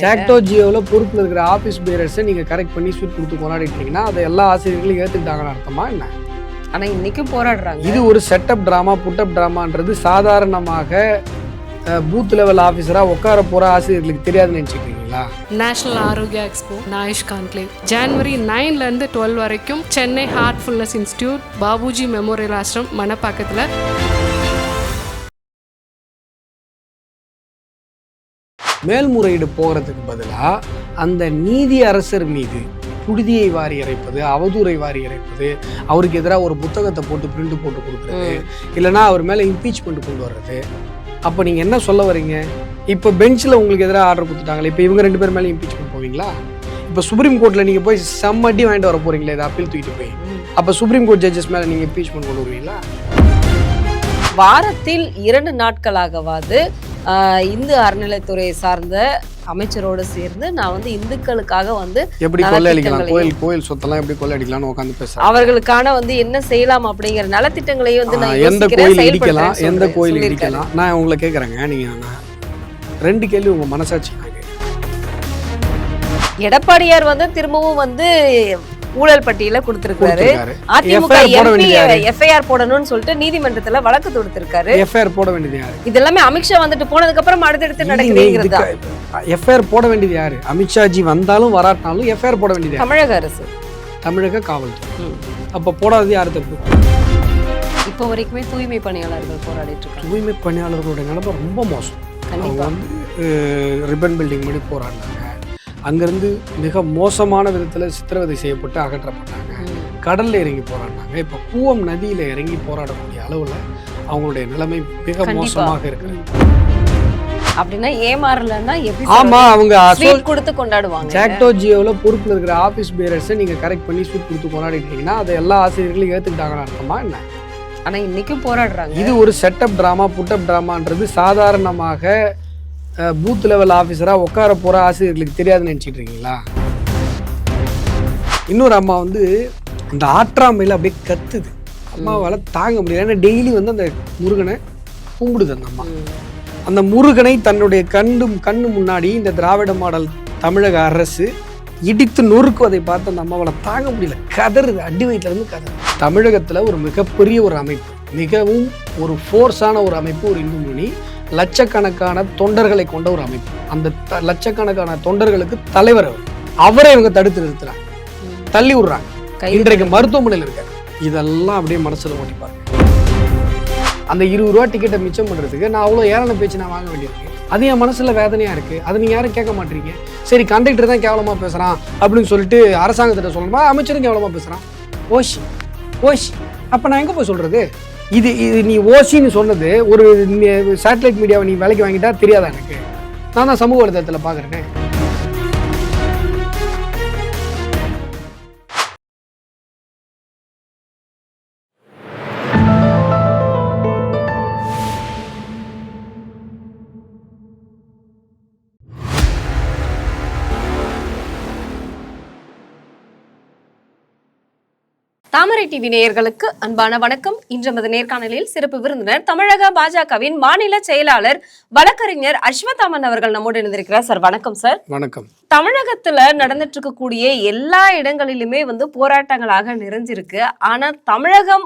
ஜாக்டோ ஜியோவில் பொறுப்பில் இருக்கிற ஆஃபீஸ் பேரர்ஸை நீங்கள் கரெக்ட் பண்ணி ஸ்வீட் கொடுத்து கொண்டாடிட்டீங்கன்னா அதை எல்லா ஆசிரியர்களும் ஏற்றுக்கிட்டாங்கன்னு அர்த்தமா என்ன? ஆனால் இன்றைக்கும் போராடுறாங்க. இது ஒரு செட்டப் ட்ராமா புட்டப் ட்ராமான்றது சாதாரணமாக பூத் லெவல் ஆஃபீஸராக உட்கார போகிற ஆசிரியர்களுக்கு தெரியாதுன்னு நினச்சிக்கிறீங்களா? நேஷனல் ஆரோக்கியா எக்ஸ்போ நாயுஷ் கான்க்ளேவ் ஜனவரி 9லேருந்து 12 வரைக்கும் Chennai heartfulness institute Babuji memorial ashram மணப்பாக்கத்தில். மேல்முறையீடு போகிறதுக்கு பதிலாக அந்த நீதி அரசர் மீது புழுதியை வாரி இறைப்பது, அவதூறை வாரி இறைப்பது, அவருக்கு எதிராக ஒரு புத்தகத்தை போட்டு பிரிண்ட் போட்டு கொடுக்குறது, இல்லைனா அவர் மேலே இம்பீச்மெண்ட் கொண்டு வர்றது. அப்போ நீங்கள் என்ன சொல்ல வரீங்க? இப்போ பெஞ்சில் உங்களுக்கு எதிராக ஆர்டர் கொடுத்துட்டாங்களே, இப்போ இவங்க 2 பேர் மேலே இம்பீச்மெண்ட் போவீங்களா? இப்போ சுப்ரீம் கோர்ட்டில் நீங்கள் போய் செம்மட்டி வாங்கிட்டு வர போகிறீங்களே, இதை அப்பீல் தூக்கிட்டு போய், அப்போ சுப்ரீம் கோர்ட் ஜட்ஜஸ் மேலே நீங்கள் இம்பீச்மெண்ட் கொண்டு வருவீங்களா? வாரத்தில் 2 நாட்களாகவாது இந்து அறநிலைத்துறை சார்ந்த அமைச்சரோடு சேர்ந்து நான் இந்துக்களுக்காக எப்படி கொள்ளையடிக்கலாம், கோயில் சொத்தெல்லாம் எப்படி கொள்ளையடிக்கலாம்னு உட்காந்து பேசுறேன். அவர்களுக்கான என்ன செய்யலாம் அப்படிங்கிற நலத்திட்டங்களையும் எந்த கோயில் இடிக்கலாம், எந்த கோயில் இடிக்கலாம். நான் உங்களை கேட்குறேங்க, நீங்க 2 கேள்வி உங்க மனசாட்சி. எடப்பாடியார் திரும்பவும் ஊழல் பட்டியல கொடுத்திருக்காரு. அதிமுக எஃப்ஐஆர் போடணும்னு சொல்லிட்டு நீதிமன்றத்துல வழக்கு தொடுத்திருக்காரு. எஃப்ஐஆர் போட வேண்டியது யாரு? இதெல்லாமே அமித்ஷா போனதுக்கு அப்புறம் அடுத்தடுத்து நடக்குதுங்கிறதா. எஃப்ஐஆர் போட வேண்டியது யாரு? அமித்ஷாஜி வந்தாலும் வராட்டினாலும் எஃப்ஐஆர் போட வேண்டியது தமிழக அரசு, தமிழக காவல்துறை. அப்ப போடாதது யாரு தப்பு? இப்போ வரைக்குமே தூய்மை பணியாளர்கள் போராடிட்டு இருக்காங்க. தூய்மை பணியாளர்களோட நிலைமை ரொம்ப மோசம். அவங்க ரிப்பன் பில்டிங் பண்ணி போராடினாங்க. அங்கேருந்து மிக மோசமான விதத்தில் சித்திரவதை செய்யப்பட்டு அகற்றப்பட்டாங்க. கடலில் இறங்கி போராடினாங்க. இப்போ கூவம் நதியில் இறங்கி போராடக்கூடிய அளவில் அவங்களுடைய நிலைமை மிக மோசமாக இருக்குது. அப்படின்னா ஏமாறலன்னா ஆமா, அவங்க கொடுத்து கொண்டாடுவாங்க. ஜாக்டோ ஜியோவில் பொறுப்பில் இருக்கிற ஆஃபீஸ் பேரர்ஸை நீங்கள் கரெக்ட் பண்ணி ஸ்வீட் கொடுத்து கொண்டாடிட்டீங்கன்னா அதை எல்லா ஆசிரியர்களும் ஏற்றுக்கிட்டாங்கன்னு அர்த்தமா என்ன? ஆனால் இன்றைக்கும் போராடுறாங்க. இது ஒரு செட்டப் ட்ராமா புட்டப் ட்ராமான்றது சாதாரணமாக பூத் லெவல் ஆஃபீஸராக உட்கார போகிற ஆசிரியர்களுக்கு தெரியாதுன்னு நினச்சிட்டு இருக்கீங்களா? இன்னொரு அம்மா அந்த ஆற்றாமையில் அப்படியே கத்துது. அம்மாவால் தாங்க முடியல. ஏன்னா டெய்லி அந்த முருகனை கும்பிடுது அந்த அம்மா. அந்த முருகனை தன்னுடைய கண்ணு முன்னாடி இந்த திராவிட மாடல் தமிழக அரசு இடித்து நொறுக்குவதை பார்த்து அந்த அம்மாவால் தாங்க முடியல. கதறுது, அடி வயிற்றுலேருந்து கதறு. தமிழகத்தில் ஒரு மிகப்பெரிய ஒரு அமைப்பு, மிகவும் ஒரு ஃபோர்ஸான ஒரு அமைப்பு, ஒரு இந்து முன்னணி, லட்சக்கணக்கான தொண்டர்களை கொண்ட ஒரு அமைப்பு. அந்த லட்சக்கணக்கான தொண்டர்களுக்கு தலைவர் அவரை இவங்க தடுத்து நிறுத்துறாங்க, தள்ளி விடுறாங்க. இன்றைக்கு மருத்துவமனையில் இருக்காரு. இதெல்லாம் அப்படியே மனசுல ஓட்டிப்பாங்க. அந்த 20 ரூபா டிக்கெட்டை மிச்சம் பண்றதுக்கு நான் அவ்வளோ ஏராள பேச்சு நான் வாங்க வேண்டியிருக்கு. அது என் மனசுல வேதனையா இருக்கு. அதை நீங்க யாரும் கேட்க மாட்டீங்க. சரி, கண்டக்டர் தான் கேவலமா பேசுறான் அப்படின்னு சொல்லிட்டு அரசாங்கத்திட்ட சொல்லணுமா? அமைச்சரும் கேவலமா பேசுறான். ஓஷி அப்ப நான் எங்க போய் சொல்றது? இது நீ ஓசின்னு சொன்னது ஒரு சேட்டலைட் மீடியாவை நீ விலைக்கு வாங்கிட்டா தெரியாதா எனக்கு? நான் தான் சமூக வலைதளத்தில் பார்க்குறேன். தாமரை டிவி நேயர்களுக்கு அன்பான வணக்கம். இன்று நமது நேர்காணலில் சிறப்பு விருந்தினர் தமிழக பாஜகவின் மாநில செயலாளர் வழக்கறிஞர் அஸ்வத்தாமன் அவர்கள் நம்மோடு இணைந்திருக்கிறார். சார் வணக்கம். சார் வணக்கம். தமிழகத்துல நடந்துட்டு இருக்கக்கூடிய எல்லா இடங்களிலுமே போராட்டங்களாக நிறைஞ்சிருக்கு. ஆனா தமிழகம்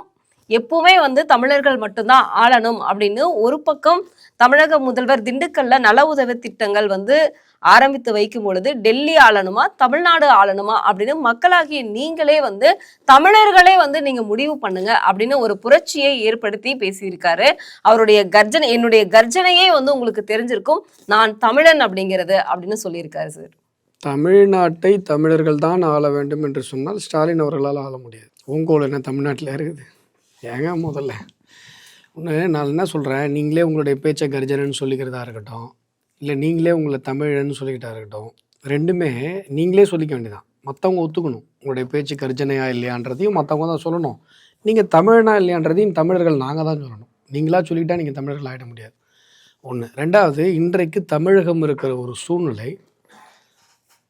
எப்பவுமே தமிழர்கள் மட்டும்தான் ஆளணும் அப்படின்னு ஒரு பக்கம் தமிழக முதல்வர் திண்டுக்கல்ல நல உதவி திட்டங்கள் ஆரம்பித்து வைக்கும் பொழுது டெல்லி ஆளணுமா தமிழ்நாடு ஆளணுமா அப்படின்னு மக்களாகிய நீங்களே தமிழர்களே நீங்க முடிவு பண்ணுங்க அப்படின்னு ஒரு புரட்சியை ஏற்படுத்தி பேசியிருக்காரு. அவருடைய கர்ஜனை, என்னுடைய கர்ஜனையே உங்களுக்கு தெரிஞ்சிருக்கும், நான் தமிழன் அப்படிங்கிறது அப்படின்னு சொல்லியிருக்காரு. சார், தமிழ்நாட்டை தமிழர்கள் தான் ஆள வேண்டும் என்று சொன்னால் ஸ்டாலின் அவர்களால் ஆள முடியாது. உங்கோல் என்ன தமிழ்நாட்டில் இருக்குது? ஏங்க முதல்ல நான் என்ன சொல்கிறேன், நீங்களே உங்களுடைய பேச்சை கர்ஜனன்னு சொல்லிக்கிறதா இருக்கட்டும், இல்லை நீங்களே உங்களை தமிழன்னு சொல்லிக்கிட்டா இருக்கட்டும், ரெண்டுமே நீங்களே சொல்லிக்க வேண்டியதான். மற்றவங்க ஒத்துக்கணும் உங்களுடைய பேச்சு கர்ஜனையா இல்லையான்றதையும் மற்றவங்க தான் சொல்லணும். நீங்கள் தமிழனா இல்லையான்றதையும் தமிழர்கள் நாங்கள் தான் சொல்லணும். நீங்களாக சொல்லிக்கிட்டா நீங்கள் தமிழர்கள் ஆகிட முடியாது. ஒன்று. ரெண்டாவது, இன்றைக்கு தமிழகம் இருக்கிற ஒரு சூழ்நிலை,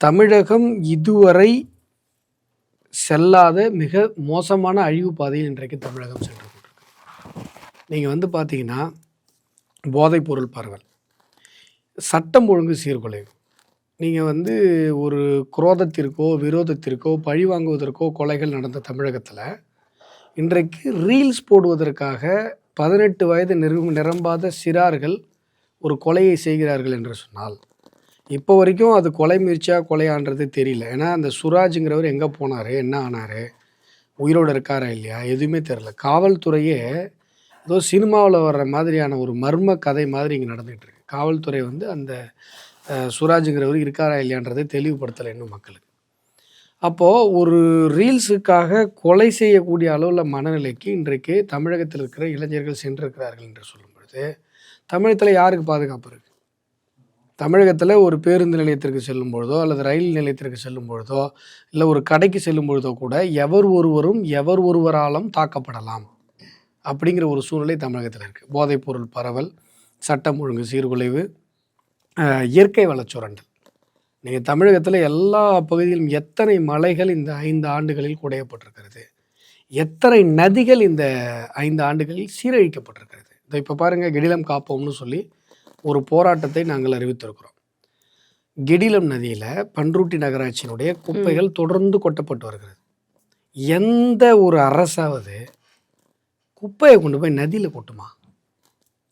தமிழகம் இதுவரை செல்லாத மிக மோசமான அழிவு பாதையில் இன்றைக்கு தமிழகம் சென்று கொண்டிருக்கு. நீங்கள் பார்த்தீங்கன்னா போதைப்பொருள் பரவல், சட்டம் ஒழுங்கு சீர்குலைவு, நீங்கள் வந்து ஒரு குரோதத்திற்கோ விரோதத்திற்கோ பழி வாங்குவதற்கோ கொலைகள் நடந்த தமிழகத்தில் இன்றைக்கு ரீல்ஸ் போடுவதற்காக 18 வயது நிரம்பாத சிறார்கள் ஒரு கொலையை செய்கிறார்கள் என்று சொன்னால் இப்போ வரைக்கும் அது கொலை முயற்சியா கொலையான்றது தெரியல. ஏன்னா அந்த சுராஜுங்கிறவர் எங்கே போனார், என்ன ஆனார், உயிரோடு இருக்காரா இல்லையா, எதுவுமே தெரில. காவல்துறையே ஏதோ சினிமாவில் வர்ற மாதிரியான ஒரு மர்ம கதை மாதிரி இங்கே நடந்துகிட்டு இருக்கு. காவல்துறை வந்து அந்த சுராஜுங்கிறவர் இருக்காரா இல்லையான்றதை தெளிவுபடுத்தலை இன்னும் மக்களுக்கு. அப்போது ஒரு ரீல்ஸுக்காக கொலை செய்யக்கூடிய அளவில் மனநிலைக்கு இன்றைக்கு தமிழகத்தில் இருக்கிற இளைஞர்கள் சென்றிருக்கிறார்கள் என்று சொல்லும் பொழுது தமிழகத்தில் யாருக்கு பாதுகாப்பு இருக்குது? தமிழகத்தில் ஒரு பேருந்து நிலையத்திற்கு செல்லும் பொழுதோ அல்லது ரயில் நிலையத்திற்கு செல்லும் பொழுதோ இல்லை ஒரு கடைக்கு செல்லும் பொழுதோ கூட எவர் ஒருவராலும் தாக்கப்படலாம் அப்படிங்கிற ஒரு சூழ்நிலை தமிழகத்தில் இருக்குது. போதைப்பொருள் பரவல், சட்டம் ஒழுங்கு சீர்குலைவு, இயற்கை வளச்சுரண்டல். நீங்கள் தமிழகத்தில் எல்லா பகுதியிலும் எத்தனை மலைகள் இந்த 5 ஆண்டுகளில் குடையப்பட்டிருக்கிறது, எத்தனை நதிகள் இந்த 5 ஆண்டுகளில் சீரழிக்கப்பட்டிருக்கிறது. இதை இப்போ பாருங்கள், கெடிலம் காப்போம்னு சொல்லி ஒரு போராட்டத்தை நாங்கள் அறிவித்திருக்கிறோம். கெடிலம் நதியில் பன்ருட்டி நகராட்சியினுடைய குப்பைகள் தொடர்ந்து கொட்டப்பட்டு வருகிறது. எந்த ஒரு அரசாவது குப்பையை கொண்டு போய் நதியில் கொட்டுமா?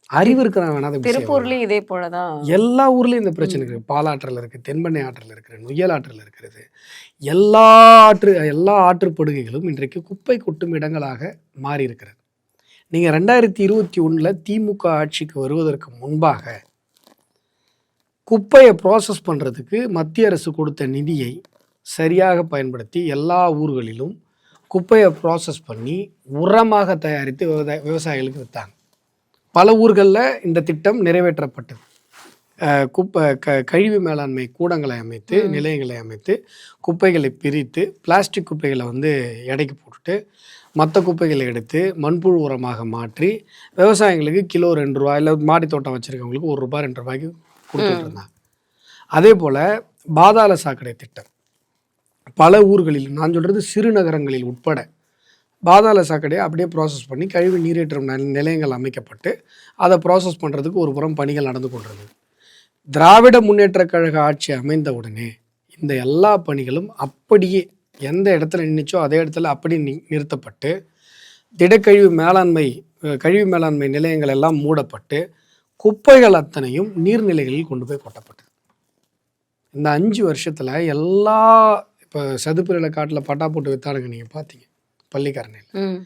அறிவு இருக்கிறான் வேணாத. திருப்பூர்லயும் இதே போலதான் எல்லா ஊர்லயும் இந்த பிரச்சனை இருக்கு. பாலாற்றில் இருக்கு, தென்பெண்ணை ஆற்றில் இருக்கிறது, நொய்யல் ஆற்றில் இருக்கிறது. எல்லா ஆற்றுப்படுகைகளும் இன்றைக்கு குப்பை கொட்டும் இடங்களாக மாறி இருக்கிறது. நீங்கள் 2021 திமுக ஆட்சிக்கு வருவதற்கு முன்பாக குப்பையை ப்ராசஸ் பண்ணுறதுக்கு மத்திய அரசு கொடுத்த நிதியை சரியாக பயன்படுத்தி எல்லா ஊர்களிலும் குப்பையை ப்ராசஸ் பண்ணி உரமாக தயாரித்து விவசாயிகளுக்கு விற்றாங்க. பல ஊர்களில் இந்த திட்டம் நிறைவேற்றப்பட்டது. கழிவு மேலாண்மை கூடங்களை அமைத்து, நிலையங்களை அமைத்து, குப்பைகளை பிரித்து, பிளாஸ்டிக் குப்பைகளை வந்து எடைக்கு போட்டுட்டு மற்ற குப்பைகளை எடுத்து மண்புழு உரமாக மாற்றி விவசாயிகளுக்கு கிலோ 2 ரூபா, இல்லை மாடி தோட்டம் வச்சுருக்கவங்களுக்கு 1 ரூபா 2 ரூபாய்க்கு கொடுத்துட்டு இருந்தாங்க. அதே போல் பாதாள சாக்கடை திட்டம் பல ஊர்களில், நான் சொல்கிறது சிறு நகரங்களில் உட்பட, பாதாள சாக்கடையை அப்படியே ப்ராசஸ் பண்ணி கழிவு நீரேற்றும் நிலையங்கள் அமைக்கப்பட்டு அதை ப்ராசஸ் பண்ணுறதுக்கு ஒரு புறம் பணிகள் நடந்து கொண்டிருந்தது. திராவிட முன்னேற்றக் கழக ஆட்சி அமைந்த உடனே இந்த எல்லா பணிகளும் அப்படியே எந்த இடத்துல நின்றுச்சோ அதே இடத்துல அப்படி நிறுத்தப்பட்டு திடக்கழிவு கழிவு மேலாண்மை நிலையங்கள் எல்லாம் மூடப்பட்டு குப்பைகள் அத்தனையும் நீர்நிலைகளில் கொண்டு போய் கொட்டப்பட்டது. இந்த 5 வருஷத்தில் எல்லா இப்போ சதுப்பு நில காட்டில் பட்டா போட்டு வித்தானுங்க, நீங்கள் பார்த்தீங்க பள்ளிக்கரணையில்.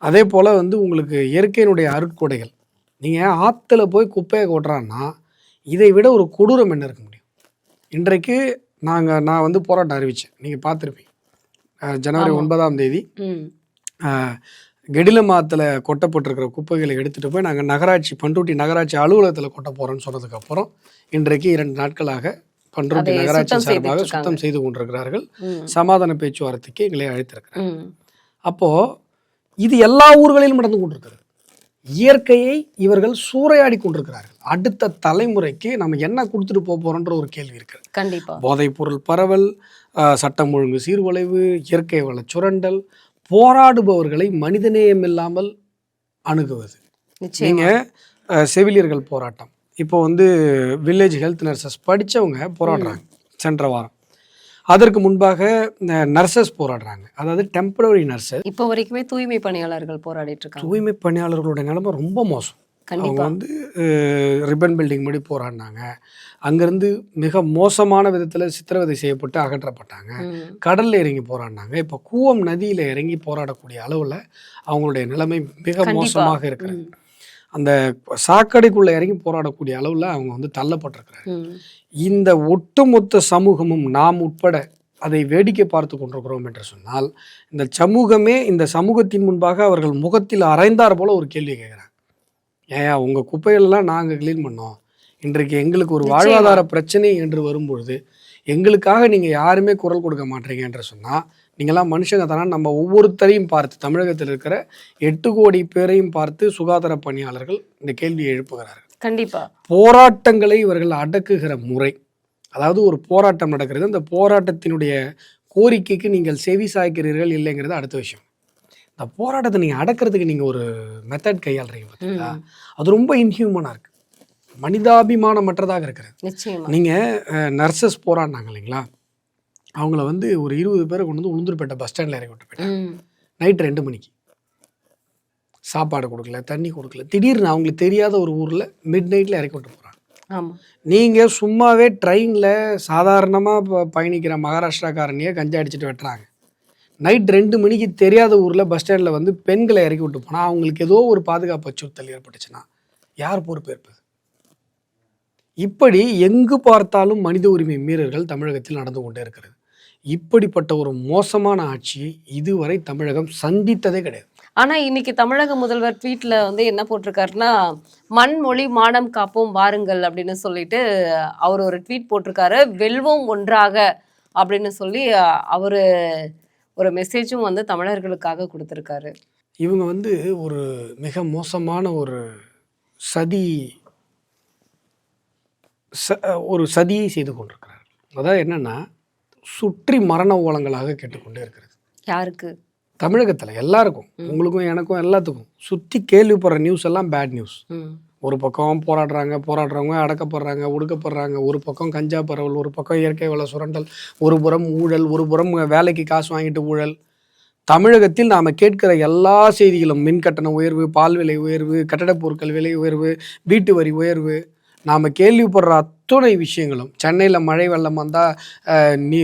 அதே போல் வந்து உங்களுக்கு இயற்கையினுடைய அருட்கொடைகள். நீங்கள் ஆற்றுல போய் குப்பையை கொட்டுறான்னா இதை விட ஒரு கொடூரம் என்ன இருக்க முடியும்? இன்றைக்கு நான் வந்து போராட்டம் அறிவித்தேன், நீங்கள் பார்த்துருப்பீங்க. ஜனவரி 9ஆம் தேதி கெடிலம் ஆற்றுல கொட்டப்பட்டிருக்கிற குப்பைகளை எடுத்துகிட்டு போய் நாங்கள் நகராட்சி பண்ருட்டி நகராட்சி அலுவலகத்தில் கொட்ட போகிறோன்னு சொன்னதுக்கப்புறம் இன்றைக்கு 2 நாட்களாக பண்ருட்டி நகராட்சி சார்பாக சுத்தம் செய்து கொண்டிருக்கிறார்கள். சமாதான பேச்சுவார்த்தைக்கு எங்களை அழைத்திருக்கிறார். அப்போது இது எல்லா ஊர்களிலும் நடந்து கொண்டிருக்கிறது. இயற்கையை இவர்கள் சூறையாடி கொண்டிருக்கிறார்கள். அடுத்த தலைமுறைக்கு நம்ம என்ன கொடுத்துட்டு போகிறோன்ற ஒரு கேள்வி இருக்குது. கண்டிப்பாக போதைப் பொருள் பரவல், சட்டம் ஒழுங்கு சீர்குலைவு, இயற்கை வள சுரண்டல், போராடுபவர்களை மனிதநேயம் இல்லாமல் அணுகுவது. நீங்கள் செவிலியர்கள் போராட்டம், இப்போ வந்து வில்லேஜ் ஹெல்த் நர்சஸ் படித்தவங்க போராடுறாங்க சென்ற வாரம். அதற்கு முன்பாக நர்சஸ் போராடுறாங்க, அதாவது டெம்பரரி நர்சஸ். இப்போ வரைக்குமே தூய்மை பணியாளர்கள் போராடிட்டு இருக்காங்க. தூய்மை பணியாளர்களுடைய நிலைமை ரொம்ப மோசம். அவங்க வந்து ரிப்பன் பில்டிங் முடி போராடினாங்க. அங்கேருந்து மிக மோசமான விதத்தில் சித்திரவதை செய்யப்பட்டு அகற்றப்பட்டாங்க. கடலில் இறங்கி போராடினாங்க. இப்போ கூவம் நதியில் இறங்கி போராடக்கூடிய அளவில் அவங்களுடைய நிலைமை மிக மோசமாக இருக்கிறது. அந்த சாக்கடைக்குள்ளே இறங்கி போராடக்கூடிய அளவில் அவங்க வந்து தள்ளப்பட்டிருக்கிறாங்க. இந்த ஒட்டுமொத்த சமூகமும் நாம் உட்பட அதை வேடிக்கை பார்த்து கொண்டிருக்கிறோம் என்று சொன்னால், இந்த சமூகமே இந்த சமூகத்தின் முன்பாக அவர்கள் முகத்தில் அரைந்தார் போல ஒரு கேள்வி கேட்குறாங்க. ஏயா உங்கள் குப்பைகளெல்லாம் நாங்கள் க்ளீன் பண்ணோம், இன்றைக்கு எங்களுக்கு ஒரு வாழ்வாதார பிரச்சனை என்று வரும்பொழுது எங்களுக்காக நீங்கள் யாருமே குரல் கொடுக்க மாட்டீங்க என்று சொன்னால், நீங்களாம் மனுஷங்க தானே. நம்ம ஒவ்வொருத்தரையும் பார்த்து, தமிழகத்தில் இருக்கிற 8 கோடி பேரையும் பார்த்து சுகாதார பணியாளர்கள் இந்த கேள்வியை எழுப்புகிறார்கள். கண்டிப்பா போராட்டங்களை இவர்கள் அடக்குகிற முறை, அதாவது ஒரு போராட்டம் நடக்கிறது, அந்த போராட்டத்தினுடைய கோரிக்கைக்கு நீங்கள் செவி சாய்க்கிறீர்கள் இல்லைங்கிறது அடுத்த விஷயம். இந்த போராட்டத்தை நீங்கள் அடக்கிறதுக்கு நீங்கள் ஒரு மெத்தட் கையாளுறீங்க பார்த்தீங்களா, அது ரொம்ப இன்ஹியூமனாக இருக்குது. மனிதாபிமானமற்றதாக இருக்கிறது. நிச்சயமா. நீங்கள் நர்சஸ் போகிறான்னாங்க இல்லைங்களா, அவங்கள வந்து ஒரு 20 பேரை கொண்டு வந்து உளுந்தூர்பேட்டை பஸ் ஸ்டாண்டில் இறக்கி விட்டு போயிட்டாங்க. நைட் 2 மணிக்கு சாப்பாடு கொடுக்கல, தண்ணி கொடுக்கல. திடீர்னு அவங்களுக்கு தெரியாத ஒரு ஊரில் மிட் நைட்டில் இறக்கி விட்டு போகிறாங்க. நீங்கள் சும்மாவே ட்ரெயினில் சாதாரணமாக பயணிக்கிற மகாராஷ்டிராக்காரனையே கஞ்சா அடிச்சுட்டு வெட்டுறாங்க. நைட் 2 மணிக்கு தெரியாத ஊரில் பஸ் ஸ்டாண்டில் வந்து பெண்களை இறக்கி விட்டு போனால் அவங்களுக்கு ஏதோ ஒரு பாதுகாப்பு அச்சுறுத்தல் ஏற்பட்டுச்சுன்னா யார் பொறுப்பேற்பது? இப்படி எங்கு பார்த்தாலும் மனித உரிமை மீறல்கள் தமிழகத்தில் நடந்து கொண்டே இருக்கிறது. இப்படிப்பட்ட ஒரு மோசமான ஆட்சியை இதுவரை தமிழகம் சந்தித்ததே கிடையாது. ஆனா இன்னைக்கு தமிழக முதல்வர் ட்வீட்ல வந்து என்ன போட்டிருக்காருன்னா, மண் மொழி மானம் காப்போம் வாருங்கள் அப்படின்னு சொல்லிட்டு அவர் ஒரு ட்வீட் போட்டிருக்காரு. வெல்வோம் ஒன்றாக அப்படின்னு சொல்லி அவரு ஒரு மெசேஜும் வந்து தமிழர்களுக்காக கொடுத்திருக்காரு. இவங்க வந்து ஒரு மிக மோசமான ஒரு சதியை செய்து கொண்டிருக்கிறார். அதாவது என்னன்னா, சுற்றி மரண ஓலங்களாக கேட்டுக்கொண்டே இருக்கிறது. யாருக்கு? தமிழகத்தில் எல்லாருக்கும், உங்களுக்கும் எனக்கும் எல்லாத்துக்கும். சுற்றி கேள்விப்படுற நியூஸ் எல்லாம் பேட் நியூஸ். ஒரு பக்கம் போராடுறவங்க அடக்கப்படுறாங்க, ஒடுக்கப்படுறாங்க. ஒரு பக்கம் கஞ்சா பரவல், ஒரு பக்கம் இயற்கை வள சுரண்டல், ஒரு புறம் ஊழல், ஒரு புறம் வேலைக்கு காசு வாங்கிட்டு ஊழல். தமிழகத்தில் நாம் கேட்கிற எல்லா செய்திகளும் மின் கட்டண உயர்வு, பால் விலை உயர்வு, கட்டடப் பொருட்கள் விலை உயர்வு, வீட்டு வரி உயர்வு, நாம் கேள்விப்படுற அத்துணை விஷயங்களும். சென்னையில் மழை வெள்ளம் வந்தால்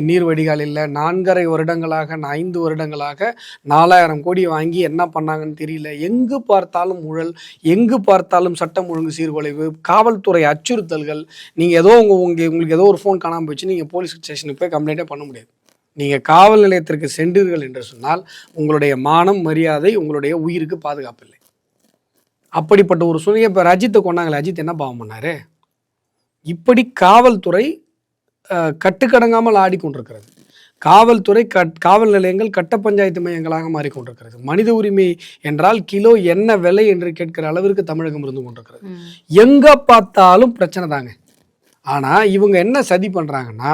நீர் வடிகால் இல்லை. 4.5 வருடங்களாக 5 வருடங்களாக 4000 கோடி வாங்கி என்ன பண்ணாங்கன்னு தெரியல. எங்கு பார்த்தாலும் ஊழல், எங்கு பார்த்தாலும் சட்டம் ஒழுங்கு சீர்குலைவு, காவல்துறை அச்சுறுத்தல்கள். நீங்கள் ஏதோ உங்களுக்கு ஏதோ ஒரு ஃபோன் காணாமல் போச்சு, நீங்கள் போலீஸ் ஸ்டேஷனுக்கு போய் கம்ப்ளைண்ட்டே பண்ண முடியாது. நீங்கள் காவல் நிலையத்திற்கு சென்றீர்கள் என்று சொன்னால் உங்களுடைய மானம், மரியாதை, உங்களுடைய உயிருக்கு பாதுகாப்பு இல்லை. அப்படிப்பட்ட ஒரு சூழ்நிலை. இப்போ அஜித்தை கொண்டாங்களே, அஜித் என்ன பாவம் பண்ணாரு? இப்படி காவல்துறை கட்டுக்கடங்காமல் ஆடிக்கொண்டிருக்கிறது. காவல்துறை காவல் நிலையங்கள் கட்ட பஞ்சாயத்து மையங்களாக மாறிக்கொண்டிருக்கிறது. மனித உரிமை என்றால் கிலோ என்ன விலை என்று கேட்கிற அளவிற்கு தமிழகம் இருந்து கொண்டிருக்கிறது. எங்க பார்த்தாலும் பிரச்சனை தாங்க. ஆனால் இவங்க என்ன சதி பண்ணுறாங்கன்னா,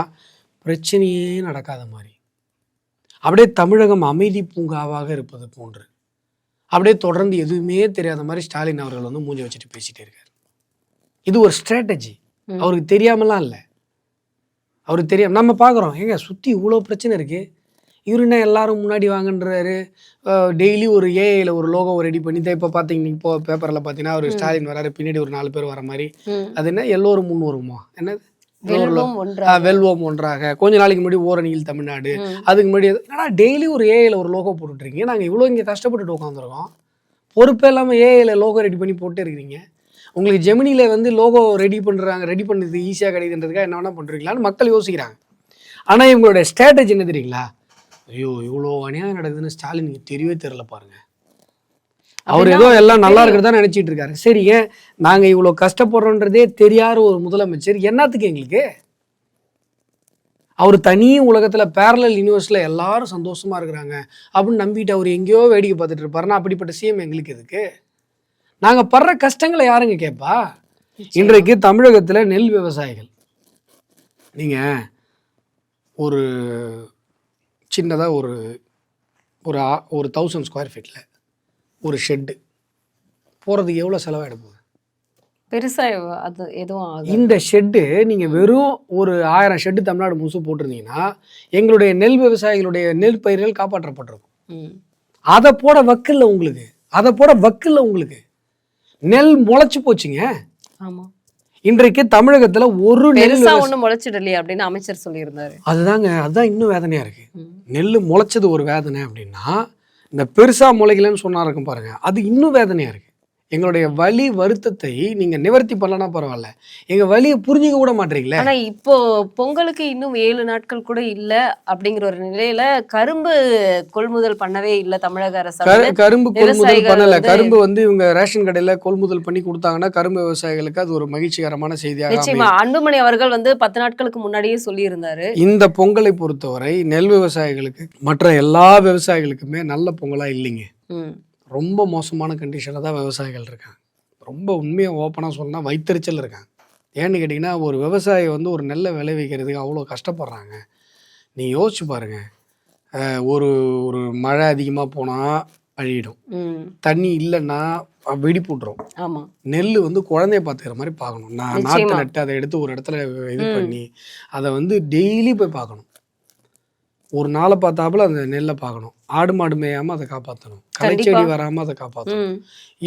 பிரச்சனையே நடக்காத மாதிரி, அப்படியே தமிழகம் அமைதி பூங்காவாக இருப்பது போன்று, அப்படியே தொடர்ந்து எதுவுமே தெரியாத மாதிரி ஸ்டாலின் அவர்கள் வந்து மூஞ்சி வச்சுட்டு பேசிட்டே இருக்காரு. இது ஒரு ஸ்ட்ராட்டஜி. அவருக்கு தெரியாமலாம் இல்லை, அவருக்கு தெரியாம நம்ம பார்க்குறோம். ஏங்க சுற்றி இவ்வளோ பிரச்சனை இருக்குது, இவரு என்ன எல்லாரும் முன்னாடி வாங்கன்றாரு. டெய்லி ஒரு ஏஐயில் ஒரு லோகோ ரெடி பண்ணி தான். இப்போ பார்த்தீங்கன்னா இப்போ பேப்பரில் பார்த்தீங்கன்னா ஒரு ஸ்டாலின் வராரு, பின்னாடி ஒரு 4 பேர் வர மாதிரி. அது என்ன எல்லோரும் முன் வருமா, என்னது வெல்வோம் ஒன்றாக. கொஞ்ச நாளைக்கு முன்னாடி ஓரணியில் தமிழ்நாடு, அதுக்கு முன்னாடி என்னடா டெய்லி ஒரு ஏஐயில் ஒரு லோகோ போட்டுட்ருக்கீங்க. நாங்கள் இவ்வளோ இங்கே கஷ்டப்பட்டுட்டு உட்காந்துருக்கோம், பொறுப்பே இல்லாமல் ஏஐயில் லோகோ ரெடி பண்ணி போட்டே இருக்கிறீங்க. உங்களுக்கு ஜெமினியில் வந்து லோகோ ரெடி பண்ணுறது ஈஸியாக கிடைக்குதுன்றதுக்காக என்ன வேணால் பண்ணுறீங்களான்னு மக்கள் யோசிக்கிறாங்க. ஆனால் இவங்களுடைய ஸ்ட்ராட்டஜி என்ன தெரியுங்களா? ஐயோ இவ்வளோ அநியாயம் நடக்குதுன்னு ஸ்டாலினுக்கு தெரியவே தெரியல பாருங்க. அவர் ஏதோ எல்லாம் நல்லா இருக்கிறதா நினைச்சிட்டு இருக்காரு. சரிங்க, நாங்க இவ்வளவு கஷ்டப்படுறோன்றதே தெரியாத ஒரு முதலமைச்சர் என்னத்துக்கு எங்களுக்கு? அவர் தனி உலகத்துல பேரலல் யூனிவர்ஸ்ல எல்லாரும் சந்தோஷமா இருக்கிறாங்க அப்படின்னு நம்பிட்டு அவர் எங்கேயோ வேடிக்கை பார்த்துட்டு இருப்பாருன்னா அப்படிப்பட்ட சிஎம் எங்களுக்கு எதுக்கு? நாங்க படுற கஷ்டங்களை யாருங்க கேட்பா? இன்றைக்கு தமிழகத்துல நெல் விவசாயிகள், நீங்க ஒரு சின்னதா ஒரு 1000 ஸ்கொயர் ஃபீட்ல ஒரு ஷெட்டு போகிறதுக்கு எவ்வளோ செலவாயிட போகுது? பெருசாக அது எதுவும். இந்த ஷெட்டு நீங்கள் வெறும் ஒரு 1000 ஷெட்டு தமிழ்நாடு முழுசும் போட்டிருந்தீங்கன்னா எங்களுடைய நெல் விவசாயிகளுடைய நெல் பயிர்கள் காப்பாற்றப்பட்டிருக்கும். அதை போட வக்கில்ல உங்களுக்கு, நெல் முளைச்சு போச்சுங்க. ஆமாம், இன்றைக்கு தமிழகத்துல ஒரு ஒன்றும் முளைச்சிடலையே அப்படின்னு அமைச்சர் சொல்லியிருந்தாரு. அதுதான் இன்னும் வேதனையா இருக்கு. நெல் முளைச்சது ஒரு வேதனை அப்படின்னா, இந்த பெருசா முளைக்கலன்னு சொன்னா இருக்கும் பாருங்க, அது இன்னும் வேதனையா இருக்கு. எங்களுடைய வலி வருத்தத்தை நீங்க நிவர்த்தி பண்ணலன்னா பரவாயில்ல, எங்க வலியை புரிஞ்சுக்க கூட மாட்டீங்களே. ஆனா இப்போ பொங்கலுக்கு இன்னும் 7 நாட்கள் கூட இல்ல அப்படிங்கிற ஒரு நிலையில கரும்பு கொள்முதல் பண்ணவே இல்லை தமிழக அரசு. கரும்பு கொள்முதல் பண்ணல. கரும்பு வந்து இவங்க ரேஷன் கடையில கொள்முதல் பண்ணி கொடுத்தாங்கன்னா கரும்பு விவசாயிகளுக்கு அது ஒரு மகிழ்ச்சிகரமான செய்தியாக. நிச்சயமா அன்புமணி அவர்கள் வந்து 10 நாட்களுக்கு முன்னாடியே சொல்லி இருந்தாரு. இந்த பொங்கலை பொறுத்தவரை நெல் விவசாயிகளுக்கு மற்ற எல்லா விவசாயிகளுக்குமே நல்ல பொங்கலா இல்லைங்க. ரொம்ப மோசமான கண்டிஷனில் தான் விவசாயிகள் இருக்காங்க. ரொம்ப உண்மையாக ஓப்பனாக சொன்னால் வைத்தறிச்சல் இருக்காங்க. ஏன்னு கேட்டிங்கன்னா, ஒரு விவசாயி வந்து ஒரு நெல்லை விளைவிக்கிறதுக்கு அவ்வளோ கஷ்டப்படுறாங்க. நீ யோசிச்சு பாருங்கள். ஒரு மழை அதிகமாக போனால் அழியிடும், தண்ணி இல்லைன்னா வெடி போட்டுரும். ஆமா. நெல் வந்து குழந்தைய பார்த்துக்கிற மாதிரி பார்க்கணும். நான் நாற்று நட்டு அதை எடுத்து ஒரு இடத்துல இது பண்ணி அதை வந்து டெய்லி போய் பார்க்கணும். ஒரு நாளை பார்த்தாப்புல அந்த நெல்லை பார்க்கணும். ஆடு மாடு மேயாமல் அதை காப்பாற்றணும். களைச்செடி வராமல் அதை காப்பாற்றணும்.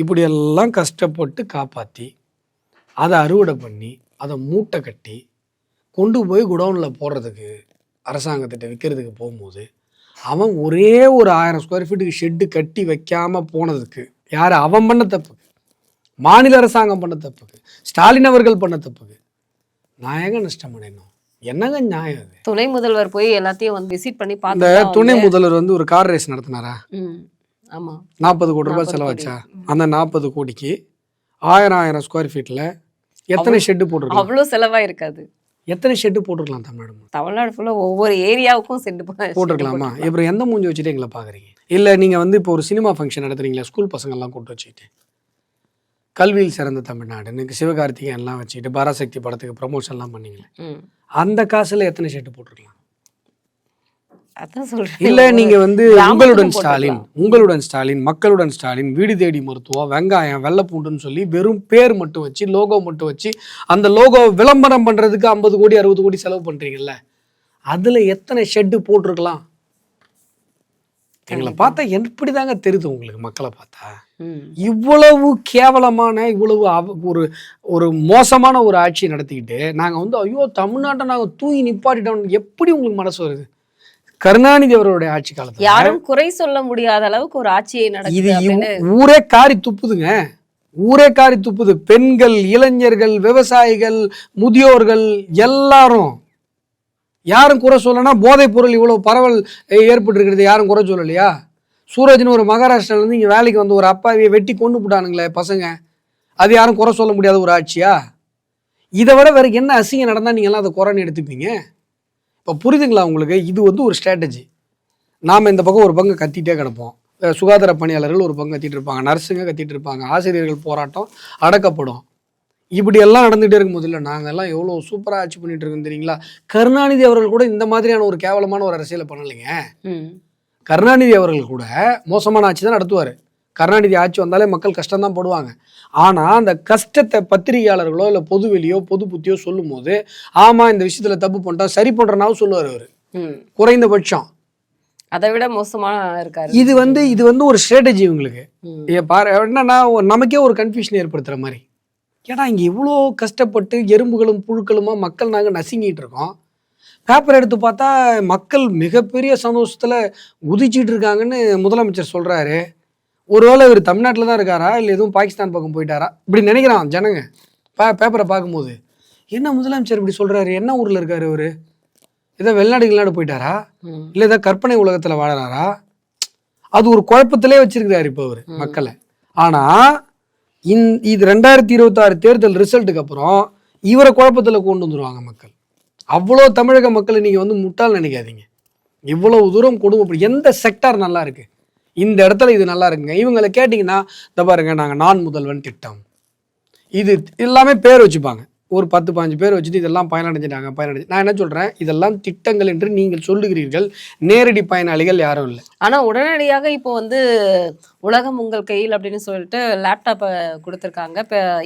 இப்படியெல்லாம் கஷ்டப்பட்டு காப்பாற்றி அதை அறுவடை பண்ணி அதை மூட்டை கட்டி கொண்டு போய் குடவுனில் போடுறதுக்கு அரசாங்கத்திட்ட விற்கிறதுக்கு போகும்போது அவன் ஒரே ஒரு 1000 ஸ்கொயர் ஃபீட்டுக்கு ஷெட்டு கட்டி வைக்காமல் போனதுக்கு யார் அவன் பண்ண தப்புக்கு, மாநில அரசாங்கம் பண்ண தப்புக்கு, ஸ்டாலின் அவர்கள் பண்ண தப்புக்கு நான் எங்க நஷ்டம் அடையணும்? என்னங்க நியாயம் அது? துணை முதல்வர் போய் எல்லாத்தையும் வந்து விசிட் பண்ணி அந்த துணை முதல்வர் வந்து ஒரு கார் ரேஸ் நடத்தினாரா? ஆமா. 40 கோடி ரூபாய் செலவாச்சா? அந்த 40 கோடிக்கு 1000 ஸ்கொயர் ஃபீட்ல எத்தனை ஷெட்டு போட்டிருக்கலாம்? அவ்வளோ செலவா இருக்காது. எத்தனை ஷெட்டு போட்டிருக்கலாம் தமிழ்நாடு ஃபுல்லா ஒவ்வொரு ஏரியாவுக்கும் ஷெட்டு போட்டிருக்கலாமா? இப்போ எந்த மூஞ்சி வச்சுட்டு எங்களை பாக்குறீங்க? இல்ல நீங்க வந்து இப்போ ஒரு சினிமா ஃபங்க்ஷன் நடத்துறீங்களா, ஸ்கூல் பசங்க எல்லாம் கூப்பிட்டு வச்சுக்கிட்டு கல்வியில் சிறந்த தமிழ்நாடு சிவகார்த்திகேயன் எல்லாம் வச்சுக்கிட்டு பராசக்தி படத்துக்கு ப்ரமோஷன்லாம் பண்ணீங்களே, அந்த காசுல எத்தனை ஷெட்டு போட்டிருக்கலாம்? அதான் சொல்றேன். இல்ல நீங்க வந்து உங்களுடன் ஸ்டாலின் மக்களுடன் ஸ்டாலின் வீடு தேடி மருத்துவம் வெங்காயம் வெள்ளைப்பூண்டுன்னு சொல்லி வெறும் பேர் மட்டும் வச்சு லோகோ மட்டும் வச்சு அந்த லோகோ விளம்பரம் பண்றதுக்கு 50 கோடி 60 கோடி செலவு பண்றீங்கல்ல, அதுல எத்தனை ஷெட்டு போட்டிருக்கலாம்? எங்களை பார்த்தா எப்படிதாங்க தெரியுது உங்களுக்கு? மக்களை பார்த்தா இவ்வளவு கேவலமான இவ்வளவு ஒரு மோசமான ஒரு ஆட்சி நடத்திக்கிட்டு நாங்க வந்து ஐயோ தமிழ்நாட்டை நாங்க தூக்கி நிப்பாட்டிட்டோம் எப்படி உங்களுக்கு மனசு வருது? கருணாநிதி அவருடைய ஆட்சி காலத்துல யாரும் குறை சொல்ல முடியாத அளவுக்கு ஒரு ஆட்சியை நடக்குது. ஊரே காரி துப்புதுங்க, ஊரே காரி துப்புது. பெண்கள், இளைஞர்கள், விவசாயிகள், முதியோர்கள் எல்லாரும். யாரும் குறை சொல்லனா போதைப் பொருள் இவ்வளவு பரவல் ஏற்பட்டு இருக்கிறது யாரும் குறை சொல்லலையா? சூரஜ்னு ஒரு மகாராஷ்டிராலேருந்து இங்கே வேலைக்கு வந்து ஒரு அப்பாவியை வெட்டி கொண்டு போட்டானுங்களே பசங்க, அது யாரும் குறை சொல்ல முடியாத ஒரு ஆட்சியா? இதை விட வேற என்ன அசிங்கம் நடந்தால் நீங்கள்லாம் அதை குறைன்னு எடுத்துப்பீங்க? இப்போ புரியுதுங்களா உங்களுக்கு? இது வந்து ஒரு ஸ்ட்ராட்டஜி. நாம் இந்த பக்கம் ஒரு பங்கு கத்திட்டே கிடப்போம், சுகாதார பணியாளர்கள் ஒரு பங்கு கத்திட்டு இருப்பாங்க, நர்ஸுங்க கத்திட்டு இருப்பாங்க, ஆசிரியர்கள் போராட்டம் அடக்கப்படும். இப்படி எல்லாம் நடந்துகிட்டே இருக்கும்போது இல்லை நாங்கள் எல்லாம் எவ்வளோ சூப்பராக ஆட்சி பண்ணிட்டு இருக்கோம் தெரியுங்களா? கருணாநிதி அவர்கள் கூட இந்த மாதிரியான ஒரு கேவலமான ஒரு அரசியலை பண்ணலைங்க. கருணாநிதி அவர்கள் கூட மோசமான ஆட்சி தான் நடத்துவார். கருணாநிதி ஆட்சி வந்தாலே மக்கள் கஷ்டம்தான் போடுவாங்க. ஆனால் அந்த கஷ்டத்தை பத்திரிகையாளர்களோ இல்லை பொதுவெளியோ பொது புத்தியோ சொல்லும் போது ஆமாம் இந்த விஷயத்தில் தப்பு பண்ணிட்டோம் சரி பண்ணுறனாவும் சொல்லுவார் அவர், குறைந்தபட்சம். அதை விட மோசமாக இருக்காரு. இது வந்து ஒரு ஸ்ட்ராட்டஜி உங்களுக்கு. என்னன்னா நமக்கே ஒரு கன்ஃபியூஷன் ஏற்படுத்துகிற மாதிரி. ஏன்னா இங்கே இவ்வளோ கஷ்டப்பட்டு எறும்புகளும் புழுக்களுமா மக்கள் நாங்கள் நசுங்கிட்டு இருக்கோம். பேப்பர் எடுத்து பார்த்தா மக்கள் மிகப்பெரிய சந்தோஷத்தில் குதிச்சிட்டு இருக்காங்கன்னு முதலமைச்சர் சொல்கிறாரு. ஒருவேளை இவர் தமிழ்நாட்டில் தான் இருக்காரா இல்லை எதுவும் பாகிஸ்தான் பக்கம் போயிட்டாரா இப்படி நினைக்கிறான் ஜனங்க பேப்பரை பார்க்கும்போது. என்ன முதலமைச்சர் இப்படி சொல்கிறாரு? என்ன ஊரில் இருக்காரு அவர்? ஏதோ வெளிநாடு போயிட்டாரா இல்லை ஏதோ கற்பனை உலகத்தில் வாழறாரா? அது ஒரு குழப்பத்திலே வச்சிருக்கிறாரு இப்போ அவர் மக்களை. ஆனால் இது 2026 தேர்தல் ரிசல்ட்டுக்கு அப்புறம் இவரை குழப்பத்தில் கொண்டு வந்துடுவாங்க மக்கள். அவ்வளோ தமிழக மக்களை நீங்கள் வந்து முட்டால் நினைக்காதீங்க. இவ்வளவு தூரம் கொடுமை. எந்த செக்டார் நல்லா இருக்கு, இந்த இடத்துல இது நல்லா இருக்குங்க, இவங்களை கேட்டிங்கன்னா இந்த பாருங்க நாங்கள் நான் முதல்வன் திட்டம் இது எல்லாமே பேர் வச்சுப்பாங்க. ஒரு 10-15 பேர் வச்சுட்டு இதெல்லாம் பயனடைஞ்சிட்டாங்க. நான் என்ன சொல்கிறேன், இதெல்லாம் திட்டங்கள் என்று நீங்கள் சொல்லுகிறீர்கள், நேரடி பயனாளிகள் யாரும் இல்லை. ஆனால் உடனடியாக இப்போ வந்து உலகம் உங்கள் கையில் அப்படின்னு சொல்லிட்டு லேப்டாப்பை கொடுத்துருக்காங்க.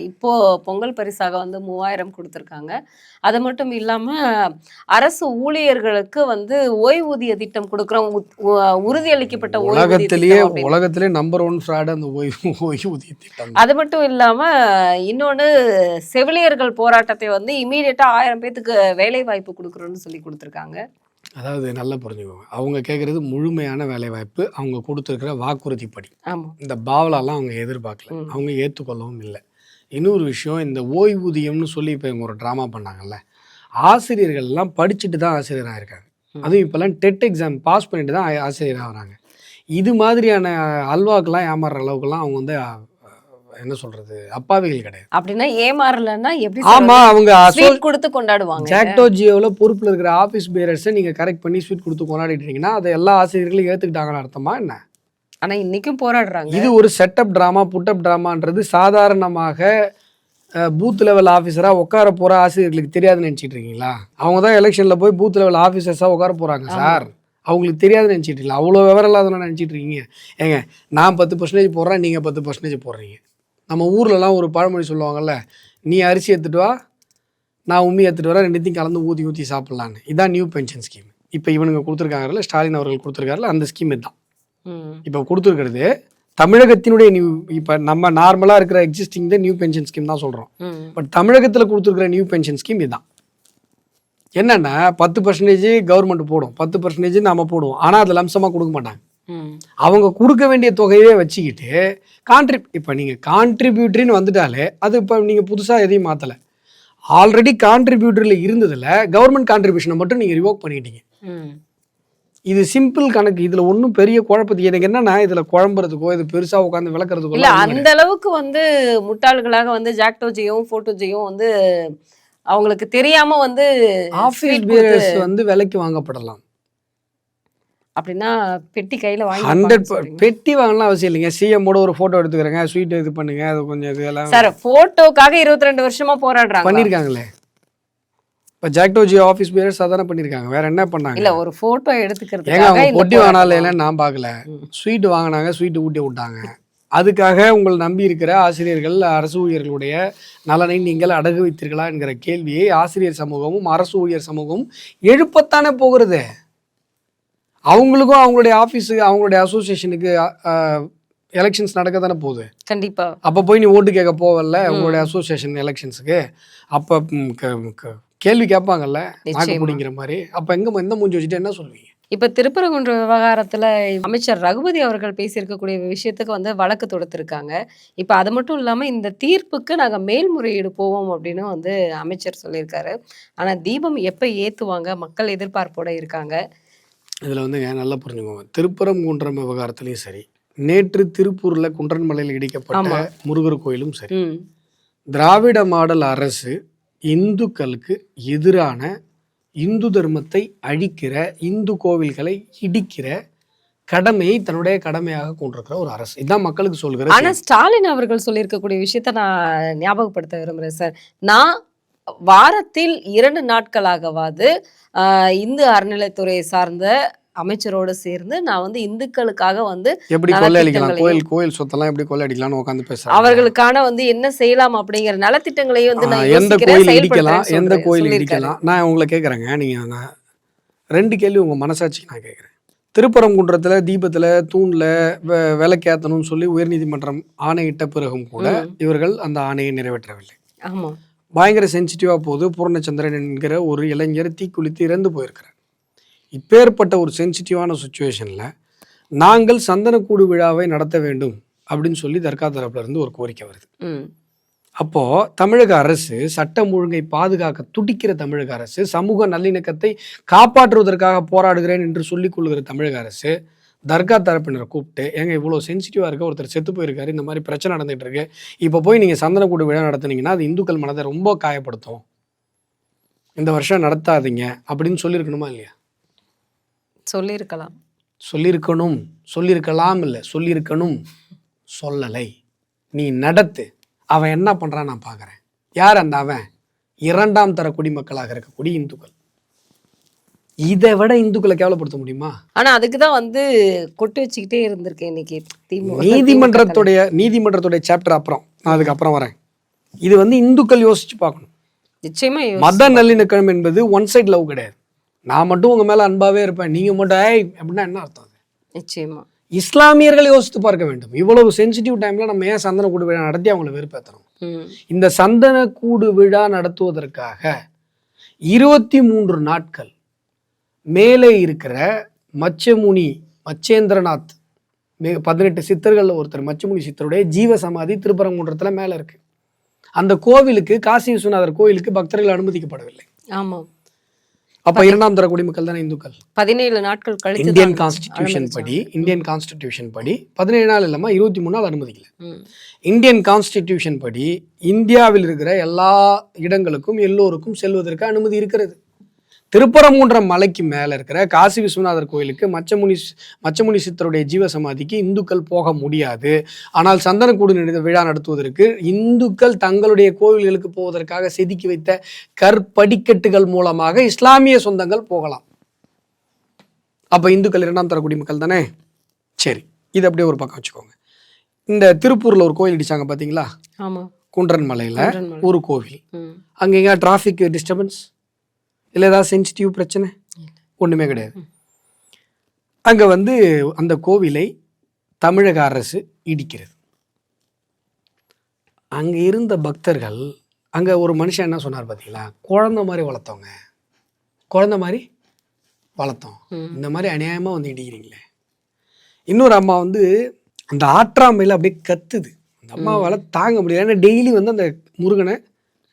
இப்போ பொங்கல் பரிசாக வந்து 3000 கொடுத்துருக்காங்க. அது மட்டும் இல்லாமல் அரசு ஊழியர்களுக்கு வந்து ஓய்வூதிய திட்டம் கொடுக்குறோம், உறுதியளிக்கப்பட்ட உலகத்திலே நம்பர் 1 ஃப்ராட் அந்த ஓய்வூதிய திட்டம். அது மட்டும் இல்லாமல் இன்னொன்று செவிலியர்கள் போராட்டத்தை வந்து இமீடியட்டாக 1000 பேத்துக்கு வேலை வாய்ப்பு கொடுக்குறோன்னு சொல்லி கொடுத்துருக்காங்க. அதாவது நல்லா புரிஞ்சுக்கோங்க, அவங்க கேட்குறது முழுமையான வேலை வாய்ப்பு, அவங்க கொடுத்துருக்கிற வாக்குறுதிப்படி. இந்த பாவலாலாம் அவங்க எதிர்பார்க்கல, அவங்க ஏற்றுக்கொள்ளவும் இல்லை. இன்னொரு விஷயம், இந்த ஓய்வூதியம்னு சொல்லி இப்போ இவங்க ஒரு ட்ராமா பண்ணாங்கல்ல, ஆசிரியர்கள்லாம் படிச்சுட்டு தான் ஆசிரியராக இருக்காங்க. அதுவும் இப்போல்லாம் டெட் எக்ஸாம் பாஸ் பண்ணிட்டு தான் ஆசிரியராக வராங்க. இது மாதிரியான அல்வாக்கெல்லாம் ஏமாறுற அளவுக்குலாம் அவங்க வந்து என்ன சொல்றது அப்பாவிகள் கிடையாது. அப்படின்னா ஏமாறலன்னா எப்படி? ஆமா, அவங்க ஸ்வீட் கொடுத்து கொண்டாடுவாங்க. ஜாக்டோ ஜியோல பொறுப்புல இருக்கிற ஆபீஸ் பேரர்ஸை நீங்க கரெக்ட் பண்ணி ஸ்வீட் கொடுத்து கொண்டாடிட்டீங்கன்னா அதை எல்லா ஆசிரியர்களும் ஏத்துக்கிட்டாங்கன்னு அர்த்தமா என்ன? ஆனா இன்னைக்கும் போராடுறாங்க. இது ஒரு செட்டப் டிராமா, புட்டப் டிராமான்றது சாதாரணமாக பூத் லெவல் ஆஃபீஸரா உட்கார போற ஆசிரியர்களுக்கு தெரியாதுன்னு நினைச்சிட்டு இருக்கீங்களா? அவங்க தான் எலெக்ஷன்ல போய் பூத் லெவல் ஆஃபீஸர்ஸா உட்கார போறாங்க சார். அவங்களுக்கு தெரியாதுன்னு நினைச்சிட்டு இருக்கீங்களா? அவ்வளோ விவரம் இல்லாதவங்க நினைச்சிட்டு இருக்கீங்க. ஏங்க நான் 10% போடுறேன், நீங்க 10% போடுறீங்க. நம்ம ஊர்லலாம் ஒரு பழமொழி சொல்லுவாங்கல்ல, நீ அரிசி எடுத்துட்டு வா, நான் உம்மி எடுத்துட்டு வரேன், ரெண்டுத்தையும் கலந்து ஊற்றி சாப்பிட்லான்னு. இதான் நியூ பென்ஷன் ஸ்கீம். இப்போ இவனுங்க கொடுத்துருக்காங்கல்ல, ஸ்டாலின் அவர்கள் கொடுத்துருக்காருல, அந்த ஸ்கீம் இதுதான். இப்போ கொடுத்துருக்கிறது தமிழகத்தினுடைய நியூ, இப்போ நம்ம நார்மலாக இருக்கிற எக்ஸிஸ்டிங் நியூ பென்ஷன் ஸ்கீம் தான் சொல்கிறோம். பட் தமிழகத்தில் கொடுத்துருக்கிற நியூ பென்ஷன் ஸ்கீம் இதுதான். என்னன்னா 10% கவர்மெண்ட் போடும், 10% நாம போடுவோம். ஆனால் அதில் லம்சமாக கொடுக்க மாட்டாங்க. அவங்க கொடுக்க வேண்டிய தொகையே வச்சுக்கிட்டு இப்போ நீங்கள் கான்ட்ரிபியூட்டரின்னு வந்துட்டாலே அது இப்போ நீங்கள் புதுசாக எதையும் மாற்றலை. ஆல்ரெடி கான்ட்ரிபியூட்டரில் இருந்ததில் கவர்மெண்ட் கான்ட்ரிபியூஷனை மட்டும் நீங்கள் ரிவோக் பண்ணிட்டீங்க. இது சிம்பிள் கணக்கு. இதுல ஒன்றும் பெரிய குழப்பத்துக்கு எனக்கு என்னன்னா, இதுல குழம்புறதுக்கோ இது பெருசா உட்காந்து விளக்குறதுக்கோ இல்ல. அந்த அளவுக்கு வந்து முட்டாள்களாக வந்து ஜாக்டோஜியும் போட்டோஜியும் வந்து அவங்களுக்கு தெரியாம வந்து ஆஃபீஸ் பேரர்ஸ் வந்து விலைக்கு வாங்கப்படலாம். அப்படின்னா பெட்டி கையில வாங்கி 100 பெட்டி வாங்கலாம் அவசியம் இல்லைங்க. சிஎம்மோட ஒரு போட்டோ எடுத்துக்கிறேங்க, ஸ்வீட் இது பண்ணுங்க, அது கொஞ்சம் இதெல்லாம் சார் போட்டோக்காக 22 வருஷமா போராடுறாங்க. பண்ணிருக்காங்களே. இப்போ ஜாக்டோஜி ஆஃபீஸ் பேரர்ஸ் அதானே பண்ணியிருக்காங்க, வேற என்ன பண்ணாங்க? இல்ல ஒரு போட்டோ எடுத்துக்கிறது. ஏங்க அவங்க பொட்டி வாங்கினால நான் பார்க்கல, ஸ்வீட் வாங்கினாங்க, ஸ்வீட் ஊட்டி விட்டாங்க. அதுக்காக உங்களை நம்பி இருக்கிற ஆசிரியர்கள், அரசு ஊழியர்களுடைய நலனை நீங்கள் அடகு வைத்தீர்களா என்கிற கேள்வியை ஆசிரியர் சமூகமும் அரசு ஊழியர் சமூகமும் எழுப்பத்தானே போகிறது. அவங்களுக்கும் அவங்களுடைய ஆஃபீஸு, அவங்களுடைய அசோசியேஷனுக்கு எலெக்ஷன்ஸ் நடக்க தானே போகுது. கண்டிப்பா. அப்போ போய் நீ ஓட்டு கேட்க போவல உங்களுடைய அசோசியேஷன் எலெக்ஷன்ஸுக்கு. அப்போ கேள்வி கேட்பாங்கல்ல நாக்கு பிடிங்கிற மாதிரி. அப்போ எந்த மூஞ்சி வச்சுட்டு என்ன சொல்லுவீங்க? இப்ப திருப்பரங்குன்ற விவகாரத்துல அமைச்சர் ரகுபதி அவர்கள் பேசியிருக்கக்கூடிய விஷயத்துக்கு வந்து வழக்கு தொடுத்திருக்காங்க. இப்ப அது மட்டும் இல்லாம இந்த தீர்ப்புக்கு நாங்க மேல்முறையீடு போவோம் அப்படின்னு வந்து அமைச்சர் சொல்லியிருக்காரு. ஆனா தீபம் எப்ப ஏத்துவாங்க, மக்கள் எதிர்பார்ப்போட இருக்காங்க. இதுல வந்து நல்லா புரிஞ்சுக்கோங்க, திருப்பரங்குன்றம் விவகாரத்திலையும் சரி, நேற்று திருப்பூர்ல குன்றன்மலையில் இடிக்கப்பட்ட முருகர் கோயிலும் சரி, திராவிட மாடல் அரசு இந்துக்களுக்கு எதிரான, இந்து தர்மத்தை அழிக்கிற, இந்து கோவில்களை இடிக்கிற கடமையை தன்னுடைய கடமையாக கொண்டிருக்கிற ஒரு அரசு. இதான் மக்களுக்கு சொல்கிறேன். ஆனா ஸ்டாலின் அவர்கள் சொல்லியிருக்கக்கூடிய விஷயத்த நான் ஞாபகப்படுத்த விரும்புறேன் சார். நான் வாரத்தில் 2 நாட்களாகவாது இந்து அறநிலைத்துறையை சார்ந்த அமைச்சரோடு சேர்ந்து நான் வந்து இந்துக்களுக்காக வந்து எப்படி கொள்ளையடிக்கலாம், கோயில் சொத்தெல்லாம் எப்படி கொள்ளையடிக்கலாம்னு உட்காந்து பேசுறாங்க. அவர்களுக்கான வந்து என்ன செய்யலாம் அப்படிங்கிற நலத்திட்டங்களையும் வந்து நான் எந்த கோயில் இடிக்கலாம், எந்த கோயில் இடிக்கலாம். நான் உங்களை கேட்குறேங்க, நீங்க 2 கேள்வி உங்க மனசாட்சிக்கு நான் கேட்குறேன். திருப்பரங்குன்றத்தில் தீபத்தில் தூணில் விளக்கேற்றணும்னு சொல்லி உயர்நீதிமன்றம் ஆணையிட்ட பிறகும் கூட இவர்கள் அந்த ஆணையை நிறைவேற்றவில்லை. ஆமா, பயங்கர சென்சிட்டிவாக போகுது. பூர்ணச்சந்திரன் என்கிற ஒரு இளைஞர் தீக்குளித்து இறந்து போயிருக்கிறார். இப்பேற்பட்ட ஒரு சென்சிட்டிவான சுச்சுவேஷனில் நாங்கள் சந்தனக்கூடு விழாவை நடத்த வேண்டும் அப்படின்னு சொல்லி தர்கா தரப்புல இருந்து ஒரு கோரிக்கை வருது. அப்போது தமிழக அரசு சட்டம் ஒழுங்கை பாதுகாக்க துடிக்கிற தமிழக அரசு, சமூக நல்லிணக்கத்தை காப்பாற்றுவதற்காக போராடுகிறேன் என்று சொல்லிக் கொள்கிற தமிழக அரசு தர்கா தரப்பினரை கூப்பிட்டு, ஏங்க இவ்வளோ சென்சிட்டிவாக இருக்க, ஒருத்தர் செத்து போயிருக்காரு, இந்த மாதிரி பிரச்சனை நடந்துகிட்டு இருக்கு, இப்போ போய் நீங்கள் சந்தனக்கூடு விழா நடத்துனீங்கன்னா அது இந்துக்கள் மனதை ரொம்ப காயப்படுத்தும், இந்த வருஷம் நடத்தாதீங்க அப்படின்னு சொல்லியிருக்கணுமா இல்லையா? சொல்லியிருக்கலாம் இல்லை, சொல்லியிருக்கணும். சொல்லலை. நீ நடத்து. அவன் என்ன பண்ணுறான் நான் பார்க்குறேன். யார் அந்த அவன்? 2ஆம் தர குடிமக்களாக இருக்கக்கூடிய இந்துக்கள். இதை விட இந்துக்களை கேவலப்படுத்த முடியுமா? ஆனா அதுக்குதான் வந்து கொட்டு வச்சுக்கிட்டே இருந்திருக்கேன் இன்னைக்கு நீதிமன்றத்துடைய சாப்டர் அப்புறம் நான் அதுக்கப்புறம் வரேன். இது வந்து இந்துக்கள் யோசிச்சு பார்க்கணும். நிச்சயமா மத நல்லிணக்கம் என்பது ஒன் சைட் லவ் கிடையாது. நான் மட்டும் உங்க மேல அன்பாவே இருப்பேன், நீங்க மட்டும் அப்படின்னா என்ன அர்த்தம்? நிச்சயமா இஸ்லாமியர்கள் யோசித்து பார்க்க வேண்டும். இவ்வளவு சென்சிட்டிவ் டைம்ல நம்ம ஏன் சந்தனக்கூடு விழா நடத்தி அவங்களை வெறுப்பேற்றணும்? இந்த சந்தனக்கூடு விழா நடத்துவதற்காக 23 நாட்கள் மேலே இருக்கிற மச்சேந்திரநாத் 18 சித்தர்கள் ஒருத்தர் மச்சமுனி சித்தருடைய ஜீவ சமாதி திருப்பரங்குன்றத்துல மேல இருக்கு. அந்த கோவிலுக்கு, காசி விஸ்வநாதர் கோவிலுக்கு பக்தர்கள் அனுமதிக்கப்படவில்லை. ஆமா. அப்ப 2ஆம் தர குடிமக்கள் தானே இந்துக்கள். 17 நாட்கள் கழிச்சு இந்தியன் கான்ஸ்டிடியூஷன் படி 17 நாள் இல்லாம 23 நாள் அனுமதிக்கல. இந்தியன் கான்ஸ்டிடியூஷன் படி இந்தியாவில் இருக்கிற எல்லா இடங்களுக்கும் எல்லோருக்கும் செல்வதற்கு அனுமதி இருக்கிறது. திருப்பரங்குன்றம் மலைக்கு மேல இருக்கிற காசி விஸ்வநாதர் கோயிலுக்கு மச்சமுனி சித்தருடைய ஜீவசமாதிக்கு இந்துக்கள் போக முடியாது. ஆனால் சந்தனக்கூடு விழா நடத்துவதற்கு இந்துக்கள் தங்களுடைய கோவில்களுக்கு போவதற்காக செதுக்கி வைத்த கற்படிக்கட்டுகள் மூலமாக இஸ்லாமிய சொந்தங்கள் போகலாம். அப்ப இந்துக்கள் 2ஆம் தர குடிமக்கள் தானே. சரி, இது அப்படியே ஒரு பக்கம் வச்சுக்கோங்க. இந்த திருப்பூர்ல ஒரு கோயில் இடிச்சாங்க பாத்தீங்களா? ஆமா, குன்றன் மலையில குன்றன் ஒரு கோவில். ம். அங்க எங்க டிராஃபிக் டிஸ்டர்பன்ஸ் இல்லை, ஏதாவது சென்சிட்டிவ் பிரச்சனை ஒண்ணுமே கிடையாது. அங்க வந்து அந்த கோவிலை தமிழக அரசு இடிக்கிறது. அங்க இருந்த பக்தர்கள், அங்க ஒரு மனுஷன் என்ன சொன்னார் பாத்தீங்களா? குழந்தை மாதிரி வளர்த்தவங்க, குழந்தை மாதிரி வளர்த்தோம், இந்த மாதிரி அநியாயமா வந்து இடிக்கிறீங்களே. இன்னொரு அம்மா வந்து அந்த ஆற்றாமையில் அப்படியே கத்துது. அந்த அம்மாவால் தாங்க முடியல. ஏன்னா டெய்லி வந்து அந்த முருகனை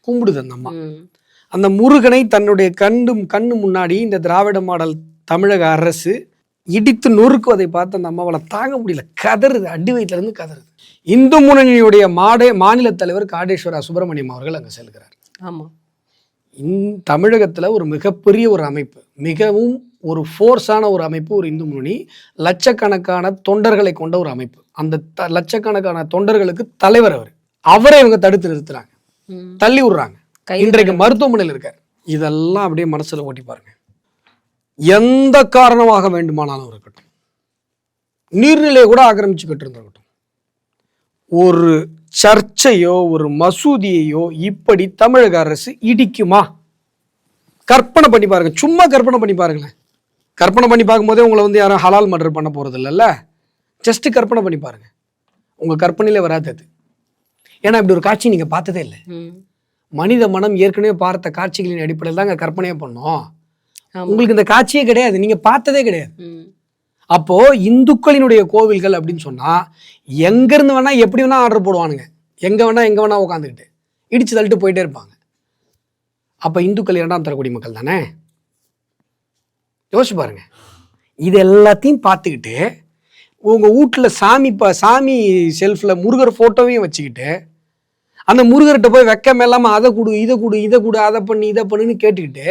கும்பிடுது அந்த அம்மா. அந்த முருகனை தன்னுடைய கண்ணு முன்னாடி இந்த திராவிட மாடல் தமிழக அரசு இடித்து நொறுக்குவதை பார்த்து அந்த அம்மாவால் தாங்க முடியல, கதறுது, அடி வயிற்றுல இருந்து கதறுது. இந்து முன்னணியுடைய மாநில தலைவர் காடேஸ்வரா சுப்பிரமணியம் அவர்கள் அங்கே செல்கிறார். ஆமா, தமிழகத்துல ஒரு மிகப்பெரிய ஒரு அமைப்பு, மிகவும் ஒரு ஃபோர்ஸான ஒரு அமைப்பு ஒரு இந்து முன்னணி, லட்சக்கணக்கான தொண்டர்களை கொண்ட ஒரு அமைப்பு. அந்த லட்சக்கணக்கான தொண்டர்களுக்கு தலைவர் அவரை இவங்க தடுத்து நிறுத்துறாங்க, தள்ளி விடுறாங்க. இன்றைக்கு மருத்துவமனையில் இருக்கார். இதெல்லாம் அப்படியே மனசுல ஓட்டி பாருங்க. எந்த காரணமாக வேண்டுமானாலும் இருக்கட்டும், நீர்நிலையை கூட ஆக்கிரமிச்சுக்கிட்டு இருந்திருக்கட்டும், ஒரு சர்ச்சையோ ஒரு மசூதியையோ இப்படி தமிழக அரசு இடிக்குமா? கற்பனை பண்ணி பாருங்க, சும்மா கற்பனை பண்ணி பாருங்களேன். கற்பனை பண்ணி பார்க்கும்போதே உங்களை வந்து யாரும் ஹலால் மர்டர் பண்ண போறது இல்லைல்ல. ஜஸ்ட் கற்பனை பண்ணி பாருங்க, உங்க கற்பனையிலே வராது அது. ஏன்னா இப்படி ஒரு காட்சி நீங்க பார்த்ததே இல்லை. மனித மனம் ஏற்கனவே பார்த்த காட்சிகளின் அடிப்படையில் தான் கற்பனையே பண்ணோம். உங்களுக்கு இந்த காட்சியே கிடையாது, நீங்க பார்த்ததே கிடையாது. அப்போ இந்துக்களினுடைய கோவில்கள் அப்படின்னு சொன்னா எங்க இருந்து வேணா எப்படி வேணா ஆர்டர் போடுவானுங்க, எங்க வேணா உட்காந்துக்கிட்டு இடிச்சு தள்ளிட்டு போயிட்டே இருப்பாங்க. அப்ப இந்துக்கள் 2ஆம் தர குடிமக்கள் தானே? யோசிச்சு பாருங்க. இது எல்லாத்தையும் பார்த்துக்கிட்டு உங்க வீட்டுல சாமி செல்ஃப்ல முருகர் போட்டோவையும் வச்சுக்கிட்டு அந்த முருகர்கிட்ட போய் வெக்கம் இல்லாம அதை கொடு இதை கொடு அதை பண்ணு இதை பண்ணுன்னு கேட்டுக்கிட்டு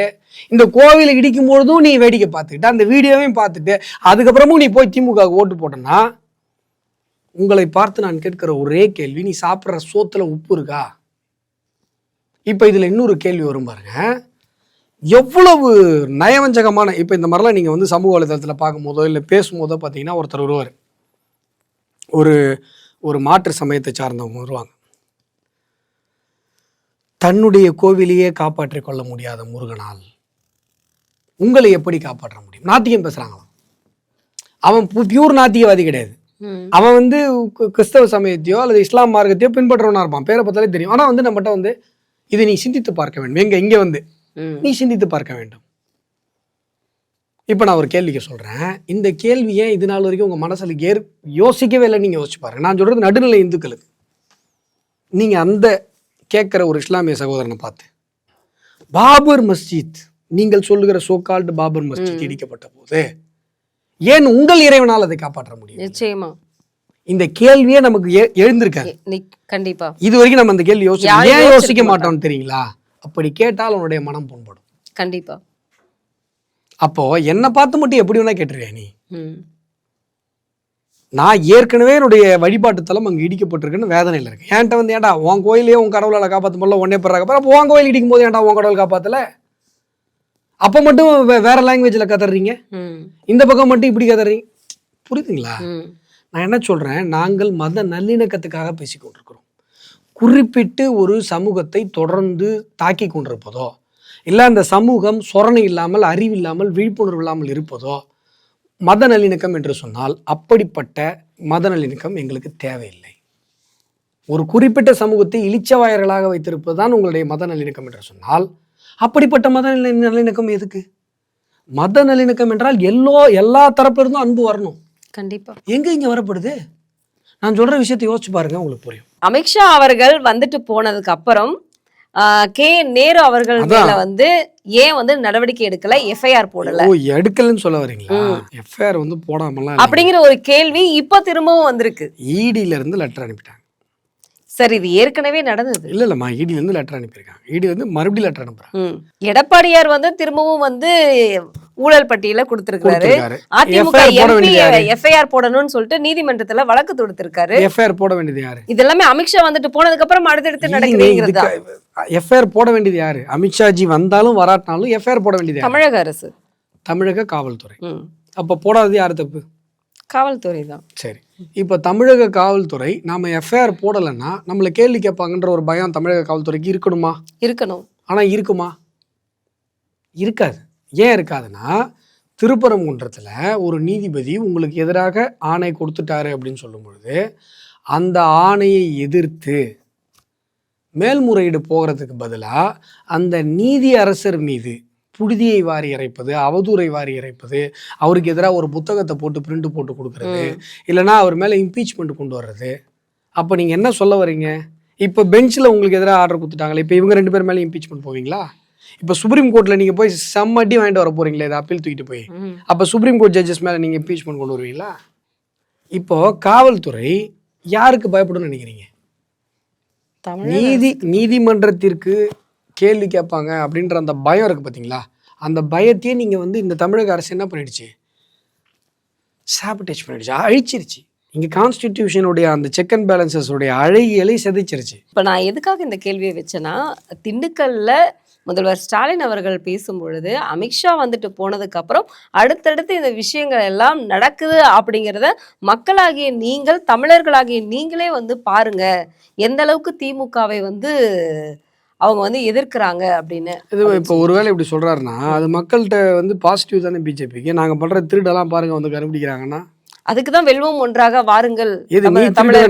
இந்த கோவிலை இடிக்கும் பொழுதும் நீ வேடிக்கை பார்த்துக்கிட்டு அந்த வீடியோவையும் பார்த்துட்டு அதுக்கப்புறமும் நீ போய் திமுக ஓட்டு போட்டனா, உங்களை பார்த்து நான் கேட்கிற ஒரே கேள்வி, நீ சாப்பிட்ற சோத்துல உப்பு இருக்கா? இப்ப இதுல இன்னொரு கேள்வி வரும் பாருங்க. எவ்வளவு நயவஞ்சகமான, இப்ப இந்த மாதிரிலாம் நீங்க வந்து சமூக வலைதளத்துல பார்க்கும்போதோ இல்லை பேசும்போதோ பார்த்தீங்கன்னா ஒருத்தர் வருவார், ஒரு மாற்று சமயத்தை சார்ந்தவங்க வருவாங்க. தன்னுடைய கோவிலையே காப்பாற்றிக் கொள்ள முடியாத முருகனால் உங்களை எப்படி காப்பாற்ற முடியும்? நாத்திகம் பேசுறாங்களாம். அவன் பியூர் நாத்திகவாதி கிடையாது. அவன் வந்து கிறிஸ்தவ சமயத்தையோ அல்லது இஸ்லாம் மார்க்கத்தையோ பின்பற்றவனா இருப்பான், பேரை பார்த்தாலே தெரியும். ஆனா வந்து நம்மகிட்ட வந்து இதை நீ சிந்தித்து பார்க்க வேண்டும், இங்க வந்து நீ சிந்தித்து பார்க்க வேண்டும். இப்ப நான் ஒரு கேள்விக்கு சொல்றேன். இந்த கேள்வியை இது நாள் வரைக்கும் உங்க மனசுல யோசிக்கவே இல்லை. நீங்க யோசிச்சு பாருங்க. நான் சொல்றது நடுநிலை இந்துக்களுக்கு. நீங்க அந்த கேட்கிற ஒரு இஸ்லாமிய சகோதரனை பார்த்து, பாபர் மஸ்ஜித், நீங்கள் சொல்லுகிற சோகால்டு பாபர் மஸ்ஜித் இடிக்கப்பட்ட போது ஏன் உங்கள் இறைவனால் அதை காப்பாற்ற முடியும்? நிச்சயமா இந்த கேள்வியே நமக்கு எழுந்திருக்காது. கண்டிப்பா இது வரைக்கும் நம்ம அந்த கேள்வி ஏன் யோசிக்க மாட்டோம்னு தெரியுங்களா? அப்படி கேட்டால் அவனுடைய மனம் புண்படும். கண்டிப்பா. அப்போ என்ன பார்த்து மட்டும் எப்படி வேணா கேட்டுருவியா நீ? நான் ஏற்கனவே என்னுடைய வழிபாட்டு தலம் அங்கே இடிக்கப்பட்டிருக்குன்னு வேதனையில் இருக்கு. என்கிட்ட வந்து ஏன்டா உன் கோயிலே உன் கடவுளால் காப்பாற்ற முடியல, ஒன்னே பெறாங்க. அப்போ உன் கோயில் இடிக்கும் போது ஏன்டா உன் கடவுள் காப்பாத்தல? அப்போ மட்டும் வேற லாங்குவேஜில் கதறீங்க, இந்த பக்கம் மட்டும் இப்படி கதறீங்க. புரியுதுங்களா? நான் என்ன சொல்றேன், நாங்கள் மத நல்லிணக்கத்துக்காக பேசிக்கொண்டிருக்கிறோம். குறிப்பிட்டு ஒரு சமூகத்தை தொடர்ந்து தாக்கி கொண்டிருப்பதோ இல்லை அந்த சமூகம் சொரணை இல்லாமல் அறிவு இல்லாமல் விழிப்புணர்வு இல்லாமல் இருப்பதோ மத நல்லிணக்கம் என்று சொன்னால் அப்படிப்பட்ட மத நல்லிணக்கம் எங்களுக்கு தேவையில்லை. ஒரு குறிப்பிட்ட சமூகத்தை இளிச்சவாயர்களாக வைத்திருப்பதுதான் உங்களுடைய மத நல்லிணக்கம் என்று சொன்னால் அப்படிப்பட்ட மத நல்லிணக்கம் எதுக்கு? மத நல்லிணக்கம் என்றால் எல்லா தரப்புல இருந்தும் அன்பு வரணும். கண்டிப்பா. எங்க இங்க வரப்படுது? நான் சொல்ற விஷயத்தை யோசிச்சு பாருங்க, உங்களுக்கு புரியும். அமித்ஷா அவர்கள் வந்துட்டு போனதுக்கு அப்புறம் நேரு அவர்கள் மேல வந்து ஏன் வந்து நடவடிக்கை எடுக்கல, எஃப்ஐஆர் போடல? எடுக்கலன்னு சொல்ல வரீங்களா? எஃப்ஐஆர் வந்து போடாமலாம் அப்படிங்கிற ஒரு கேள்வி இப்ப திரும்பவும் வந்திருக்கு. இடில இருந்து லெட்டர் அனுப்பிட்டாங்க. சரி, இது ஏற்கனவே நடந்தது. இல்லம்மா, இடில இருந்து லெட்டர் அனுப்பியிருக்காங்க. இடி வந்து மறுபடியும் லெட்டர் அனுப்புறாங்க. எடப்பாடியார் வந்து திரும்பவும் வந்து ஊழல் பட்டியல கொடுத்திருக்காரு. அதிமுக எம்பி எஃப்ஐஆர் போடணும்னு சொல்லிட்டு நீதிமன்றத்துல வழக்கு தொடுத்திருக்காரு. எஃப்ஐஆர் போட வேண்டியது யாரு? இதெல்லாமே அமித்ஷா வந்துட்டு போனதுக்கு அப்புறம் அடுத்தடுத்து நடக்குதுங்கிறதா? எஃப்ஐஆர் போட வேண்டியது யாரு? அமித்ஷாஜி வந்தாலும் வராட்டினாலும் எஃப்ஐஆர் போட வேண்டியது தமிழக அரசு, தமிழக காவல்துறை. அப்ப போடாதது யாரு தப்பு? காவல்துறை தான். சரி, இப்போ தமிழக காவல்துறை நாம எஃப்ஐஆர் போடலைன்னா நம்மளை கேள்வி கேட்பாங்கன்ற ஒரு பயம் தமிழக காவல்துறைக்கு இருக்கணுமா? இருக்கணும். ஆனால் இருக்குமா? இருக்காது. ஏன் இருக்காதுன்னா, திருப்பரங்குன்றத்தில் ஒரு நீதிபதி உங்களுக்கு எதிராக ஆணை கொடுத்துட்டாரு அப்படின்னு சொல்லும் பொழுது அந்த ஆணையை எதிர்த்து மேல்முறையீடு போகிறதுக்கு பதிலாக அந்த நீதி அரசர் மீது புழுதியை வாரி இறைப்பது, அவதூறை வாரி இறைப்பது, அவருக்கு எதிராக ஒரு புத்தகத்தை போட்டு பிரிண்ட் போட்டு கொடுக்கறது, இல்லைனா அவர் மேலே இம்பீச்மெண்ட் கொண்டு வர்றது. அப்போ நீங்கள் என்ன சொல்ல வரீங்க? இப்போ பெஞ்சில் உங்களுக்கு எதிராக ஆர்டர் கொடுத்துட்டாங்களே, இப்போ இவங்க 2 பேர் மேலே இம்பீச்மெண்ட் போவீங்களா? இப்போ சுப்ரீம் கோர்ட்டில் நீங்கள் போய் செம்மட்டி வாங்கிட்டு வர போகிறீங்களே, இதை அப்பீல் தூக்கிட்டு போய், அப்போ சுப்ரீம் கோர்ட் ஜட்ஜஸ் மேலே நீங்கள் இம்பீச்மெண்ட் கொண்டு வருவீங்களா? இப்போது காவல்துறை யாருக்கு பயப்படும் நினைக்கிறீங்க? நீதிமன்றத்திற்கு கேள்வி கேட்பாங்க அப்படின்ற அந்த பயம் இருக்குது பார்த்தீங்களா? அந்த பயத்தையே நீங்கள் இந்த தமிழக அரசு என்ன பண்ணிடுச்சு? சாபட்டேஜ் பண்ணிடுச்சு, அழிச்சிருச்சு. இங்கே கான்ஸ்டிடியூஷனுடைய அந்த செக் அண்ட் பேலன்சஸோடைய அழகியலை செதைச்சிருச்சு. இப்போ நான் எதுக்காக இந்த கேள்வியை வச்சேன்னா, திண்டுக்கல்ல முதல்வர் ஸ்டாலின் அவர்கள் பேசும்பொழுது அமித்ஷா வந்துட்டு போனதுக்கு அப்புறம் அடுத்தடுத்து இந்த விஷயங்கள் எல்லாம் நடக்குது அப்படிங்கிறத மக்களாகிய நீங்கள், தமிழர்களாகிய நீங்களே பாருங்க எந்த அளவுக்கு திமுகவை அவங்க எதிர்க்கிறாங்க அப்படின்னு. இது இப்போ ஒருவேளை இப்படி சொல்றாருன்னா அது மக்கள்கிட்ட பாசிட்டிவ் தானே பிஜேபிக்கு. நாங்கள் பண்ற திருடெல்லாம் பாருங்க கண்டுபிடிக்கிறாங்கன்னா அதுக்குதான் வெல்வோம் ஒன்றாக வாருங்கள்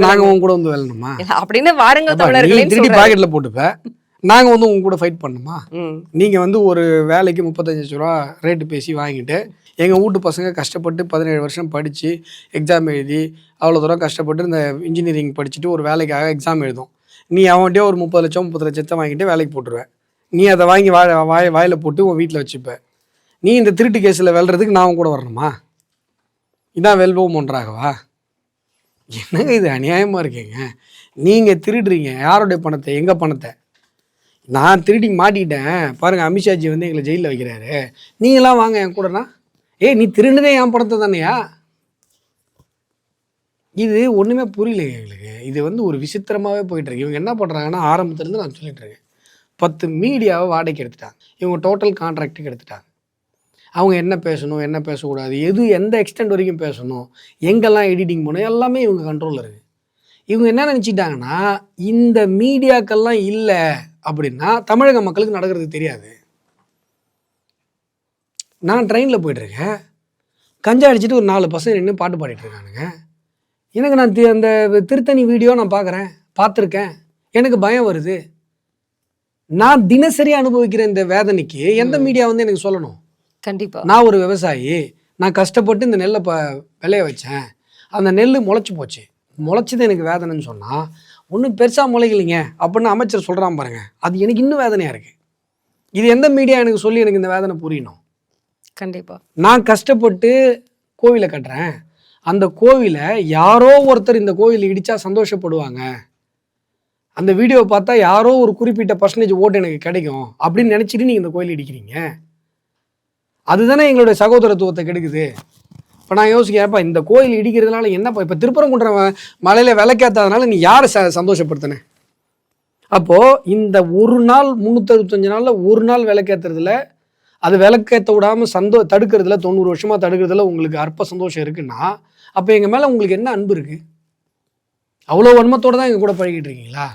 நாங்க உங்க கூட வெல்லணுமா அப்படின்னு வாருங்கள் தமிழர்களே திருடி பாக்கெட்ல போட்டுப்பேன். நாங்க உங்க கூட ஃபைட் பண்ணுமா? நீங்க ஒரு வேலைக்கு 35 லட்ச ரூபா ரேட்டு பேசி வாங்கிட்டு எங்கள் வீட்டு பசங்க கஷ்டப்பட்டு 17 வருஷம் படித்து எக்ஸாம் எழுதி அவ்வளோ தூரம் கஷ்டப்பட்டு இந்த இன்ஜினியரிங் படிச்சுட்டு ஒரு வேலைக்காக எக்ஸாம் எழுதும். நீ அவன்கிட்டே ஒரு 30 லட்சத்தை வாங்கிட்டு வேலைக்கு போட்டுருவேன். நீ அதை வாங்கி வாயில் போட்டு உன் வீட்டில் வச்சுப்ப. நீ இந்த திருட்டு கேஸில் வெல்றதுக்கு நான் கூட வரணுமா? இதான் வெல்வோம் ஒன்றாகவா? என்னங்க இது அநியாயமாக இருக்கீங்க. நீங்கள் திருடுறீங்க யாருடைய பணத்தை? எங்கள் பணத்தை. நான் திருடி மாட்டிக்கிட்டேன் பாருங்கள், அமித்ஷாஜி எங்களை ஜெயிலில் வைக்கிறாரு, நீங்களாம் வாங்க என் கூடனா. நீ திருடுனதே என் பணத்தை தானேயா? இது ஒன்றுமே புரியலைங்க எங்களுக்கு. இது ஒரு விசித்திரமாகவே போயிட்டுருக்கு. இவங்க என்ன பண்ணுறாங்கன்னா, ஆரம்பத்துலேருந்து நான் சொல்லிட்டு இருக்கேன், 10 மீடியாவை வாடகைக்கு எடுத்துட்டாங்க. இவங்க டோட்டல் கான்ட்ராக்டுக்கு எடுத்துட்டாங்க. அவங்க என்ன பேசணும் என்ன பேசக்கூடாது, எந்த எக்ஸ்டெண்ட் வரைக்கும் பேசணும், எங்கெல்லாம் எடிட்டிங் பண்ணணும், எல்லாமே இவங்க கண்ட்ரோலில் இருக்குது. இவங்க என்ன நினச்சிட்டாங்கன்னா, இந்த மீடியாக்கள்லாம் இல்லை அப்படின்னா தமிழக மக்களுக்கு நடக்கிறது தெரியாது. நான் ட்ரெயினில் போய்ட்டுருக்கேன், கஞ்சா அடிச்சுட்டு ஒரு 4 பசங்க நின்று பாட்டு பாடிட்டு இருக்கானுங்க. எனக்கு நான் அந்த திருத்தணி வீடியோ நான் பார்த்துருக்கேன், எனக்கு பயம் வருது. நான் தினசரி அனுபவிக்கிற இந்த வேதனைக்கு எந்த மீடியா எனக்கு சொல்லணும்? கண்டிப்பாக. நான் ஒரு விவசாயி, நான் கஷ்டப்பட்டு இந்த நெல்லை விளைய வச்சேன், அந்த நெல் முளைச்சி போச்சு, முளைச்சது எனக்கு வேதனைன்னு சொன்னால் ஒன்றும் பெருசாக முளைக்கலைங்க அப்படின்னு அமைச்சர் சொல்கிறான் பாருங்க, அது எனக்கு இன்னும் வேதனையாக இருக்குது. இது எந்த மீடியா எனக்கு சொல்லி எனக்கு இந்த வேதனை புரியணும்? கண்டிப்பாக. நான் கஷ்டப்பட்டு கோவிலை கட்டுறேன், அந்த கோவிலை யாரோ ஒருத்தர் இந்த கோவிலை இடித்தா சந்தோஷப்படுவாங்க, அந்த வீடியோவை பார்த்தா யாரோ ஒரு குறிப்பிட்ட பர்சன்டேஜ் ஓட்டு எனக்கு கிடைக்கும் அப்படின்னு நினச்சிட்டு நீங்கள் இந்த கோயில் இடிக்கிறீங்க. அதுதானே எங்களுடைய சகோதரத்துவத்தை கெடுக்குது. இப்போ நான் யோசிக்கிறப்ப இந்த கோயில் இடிக்கிறதுனால என்னப்பா, இப்போ திருப்பரங்குன்றம் மலையில் விளக்கேற்றாதனால நீ யாரை சந்தோஷப்படுத்தின? அப்போது இந்த ஒரு நாள் 365 நாளில் ஒரு நாள் விளக்கேற்றுறதுல, அது விளக்கேற்ற விடாமல் தடுக்கிறதுல 90 வருஷமாக தடுக்கிறதுல உங்களுக்கு அற்ப சந்தோஷம் இருக்குன்னா, அப்போ எங்கள் மேலே உங்களுக்கு என்ன அன்பு இருக்குது? அவ்வளோ வன்மத்தோடு தான் எங்கள் கூட பழகிட்டு இருக்கீங்களா?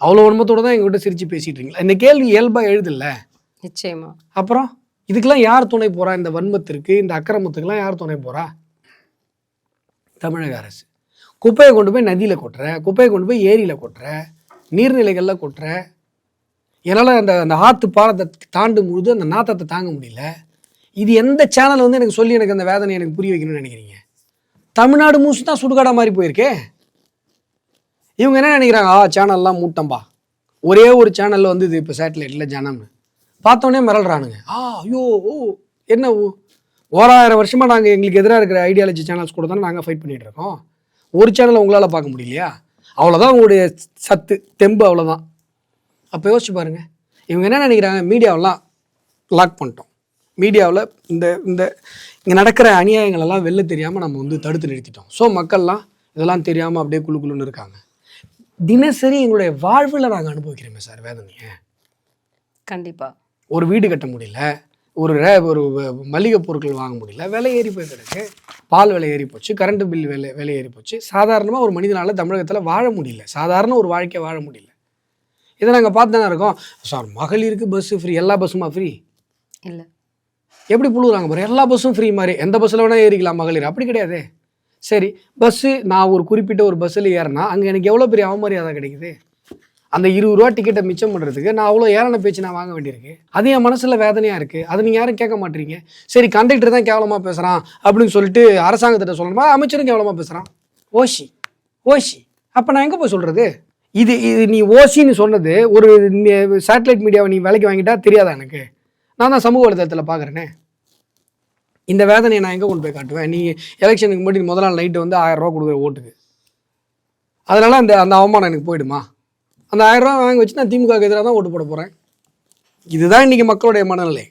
அவ்வளோ வன்மத்தோடு தான் எங்கள்கிட்ட சிரித்து பேசிகிட்டு இருக்கீங்களா? இந்த கேள்வி இயல்பாக எழுதில்ல. நிச்சயமா. அப்புறம் இதுக்கெல்லாம் யார் துணை போகிறா? இந்த வன்மத்திற்கு, இந்த அக்கிரமத்துக்கெல்லாம் யார் துணை போகிறா? தமிழக அரசு. குப்பையை கொண்டு போய் நதியில் கொட்டுற, குப்பையை கொண்டு போய் ஏரியில் கொட்டுற, நீர்நிலைகளில் கொட்டுற. என்னால் அந்த ஆற்று பாலத்தை தாண்டும் பொழுது அந்த நாத்தத்தை தாங்க முடியல. இது எந்த சேனல் எனக்கு சொல்லி எனக்கு அந்த வேதனை எனக்கு புரிய வைக்கணும்னு நினைக்கிறீங்க? தமிழ்நாடு மூசு தான் சுடுகாடாக மாதிரி போயிருக்கே. இவங்க என்ன நினைக்கிறாங்க, சேனல்லாம் மூட்டம்பா, ஒரே ஒரு சேனலில் இது இப்போ சேட்டலைட்டில் ஜனம்னு பார்த்தோன்னே மிரள்றானுங்க. ஐயோ ஓ என்ன 1000 வருஷமாக நாங்கள் எங்களுக்கு எதிராக இருக்கிற ஐடியாலஜி சேனல்ஸ் கூட தானே நாங்கள் ஃபைட் பண்ணிகிட்டு இருக்கோம். ஒரு சேனலை உங்களால் பார்க்க முடியலையா? அவ்வளோதான் உங்களுடைய சத்து தெம்பு, அவ்வளோதான். அப்போ யோசிச்சு பாருங்கள், இவங்க என்ன நினைக்கிறாங்க, மீடியாவெல்லாம் லாக் பண்ணிட்டோம், மீடியாவில் இந்த இந்த இங்கே நடக்கிற அநியாயங்களெல்லாம் வெளில தெரியாமல் நம்ம தடுத்து நிறுத்திட்டோம். ஸோ மக்கள்லாம் இதெல்லாம் தெரியாமல் அப்படியே குழுன்னு இருக்காங்க. தினசரி எங்களுடைய வாழ்வில் நாங்கள் அனுபவிக்கிறோமே சார் வேதனையை. கண்டிப்பாக. ஒரு வீடு கட்ட முடியல, ஒரு மளிகை பொருட்கள் வாங்க முடியல, விலை ஏறி போய் கிடக்கு. பால் விலை ஏறி போச்சு, கரண்ட் பில் விலை ஏறி போச்சு. சாதாரணமாக ஒரு மனிதனால் தமிழகத்தில் வாழ முடியல, சாதாரண ஒரு வாழ்க்கையை வாழ முடியல. இதை நாங்கள் பார்த்து தானே இருக்கோம். சார் மகளிருக்கு பஸ்ஸு ஃப்ரீ, எல்லா பஸ்ஸுமா ஃப்ரீ இல்லை? எப்படி புழுகுறாங்க பாரு, எல்லா பஸ்ஸும் ஃப்ரீ மாதிரி, எந்த பஸ்ஸில் வேணால் ஏறிக்கலாம் மகளிர். அப்படி கிடையாது. சரி, பஸ்ஸு நான் ஒரு குறிப்பிட்ட ஒரு பஸ்ஸில் ஏறினா அங்கே எனக்கு எவ்வளோ பெரிய அவமரியாதை கிடைக்குது. அந்த 20 ரூபா டிக்கெட்டை மிச்சம் பண்ணுறதுக்கு நான் அவ்வளோ ஏறான பேச்சு நான் வாங்க வேண்டியிருக்கு. அது என் மனசில் வேதனையாக இருக்குது. அதை நீங்கள் யாரும் கேட்க மாட்டீங்க. சரி, கண்டக்டர் தான் கேவலமாக பேசுகிறான் அப்படின்னு சொல்லிட்டு அரசாங்கத்திட்ட சொல்லணுமா? அமைச்சரும் கேவலமாக பேசுகிறான். ஓசி அப்போ நான் எங்கே போய் சொல்கிறது? இது நீ ஓசின்னு சொன்னது ஒரு சேட்டலைட் மீடியாவை நீ விலைக்கு வாங்கிட்டா தெரியாதா எனக்கு? நான் தான் சமூக வலைதளத்தில் பார்க்குறேனே. இந்த வேதனையை நான் எங்கே கொண்டு போய் காட்டுவேன்? நீ எலெக்ஷனுக்கு முன்னாடி முதல் நாள் நைட்டு வந்து 1000 ரூபா கொடுக்குற ஓட்டுக்கு, அதனால் அந்த அவமானம் எனக்கு போயிடுமா? அந்த 1000 ரூபா வாங்கி வச்சு நான் திமுகவுக்கு எதிராக தான் ஓட்டு போட போகிறேன். இதுதான் இன்றைக்கி மக்களுடைய மனநிலை.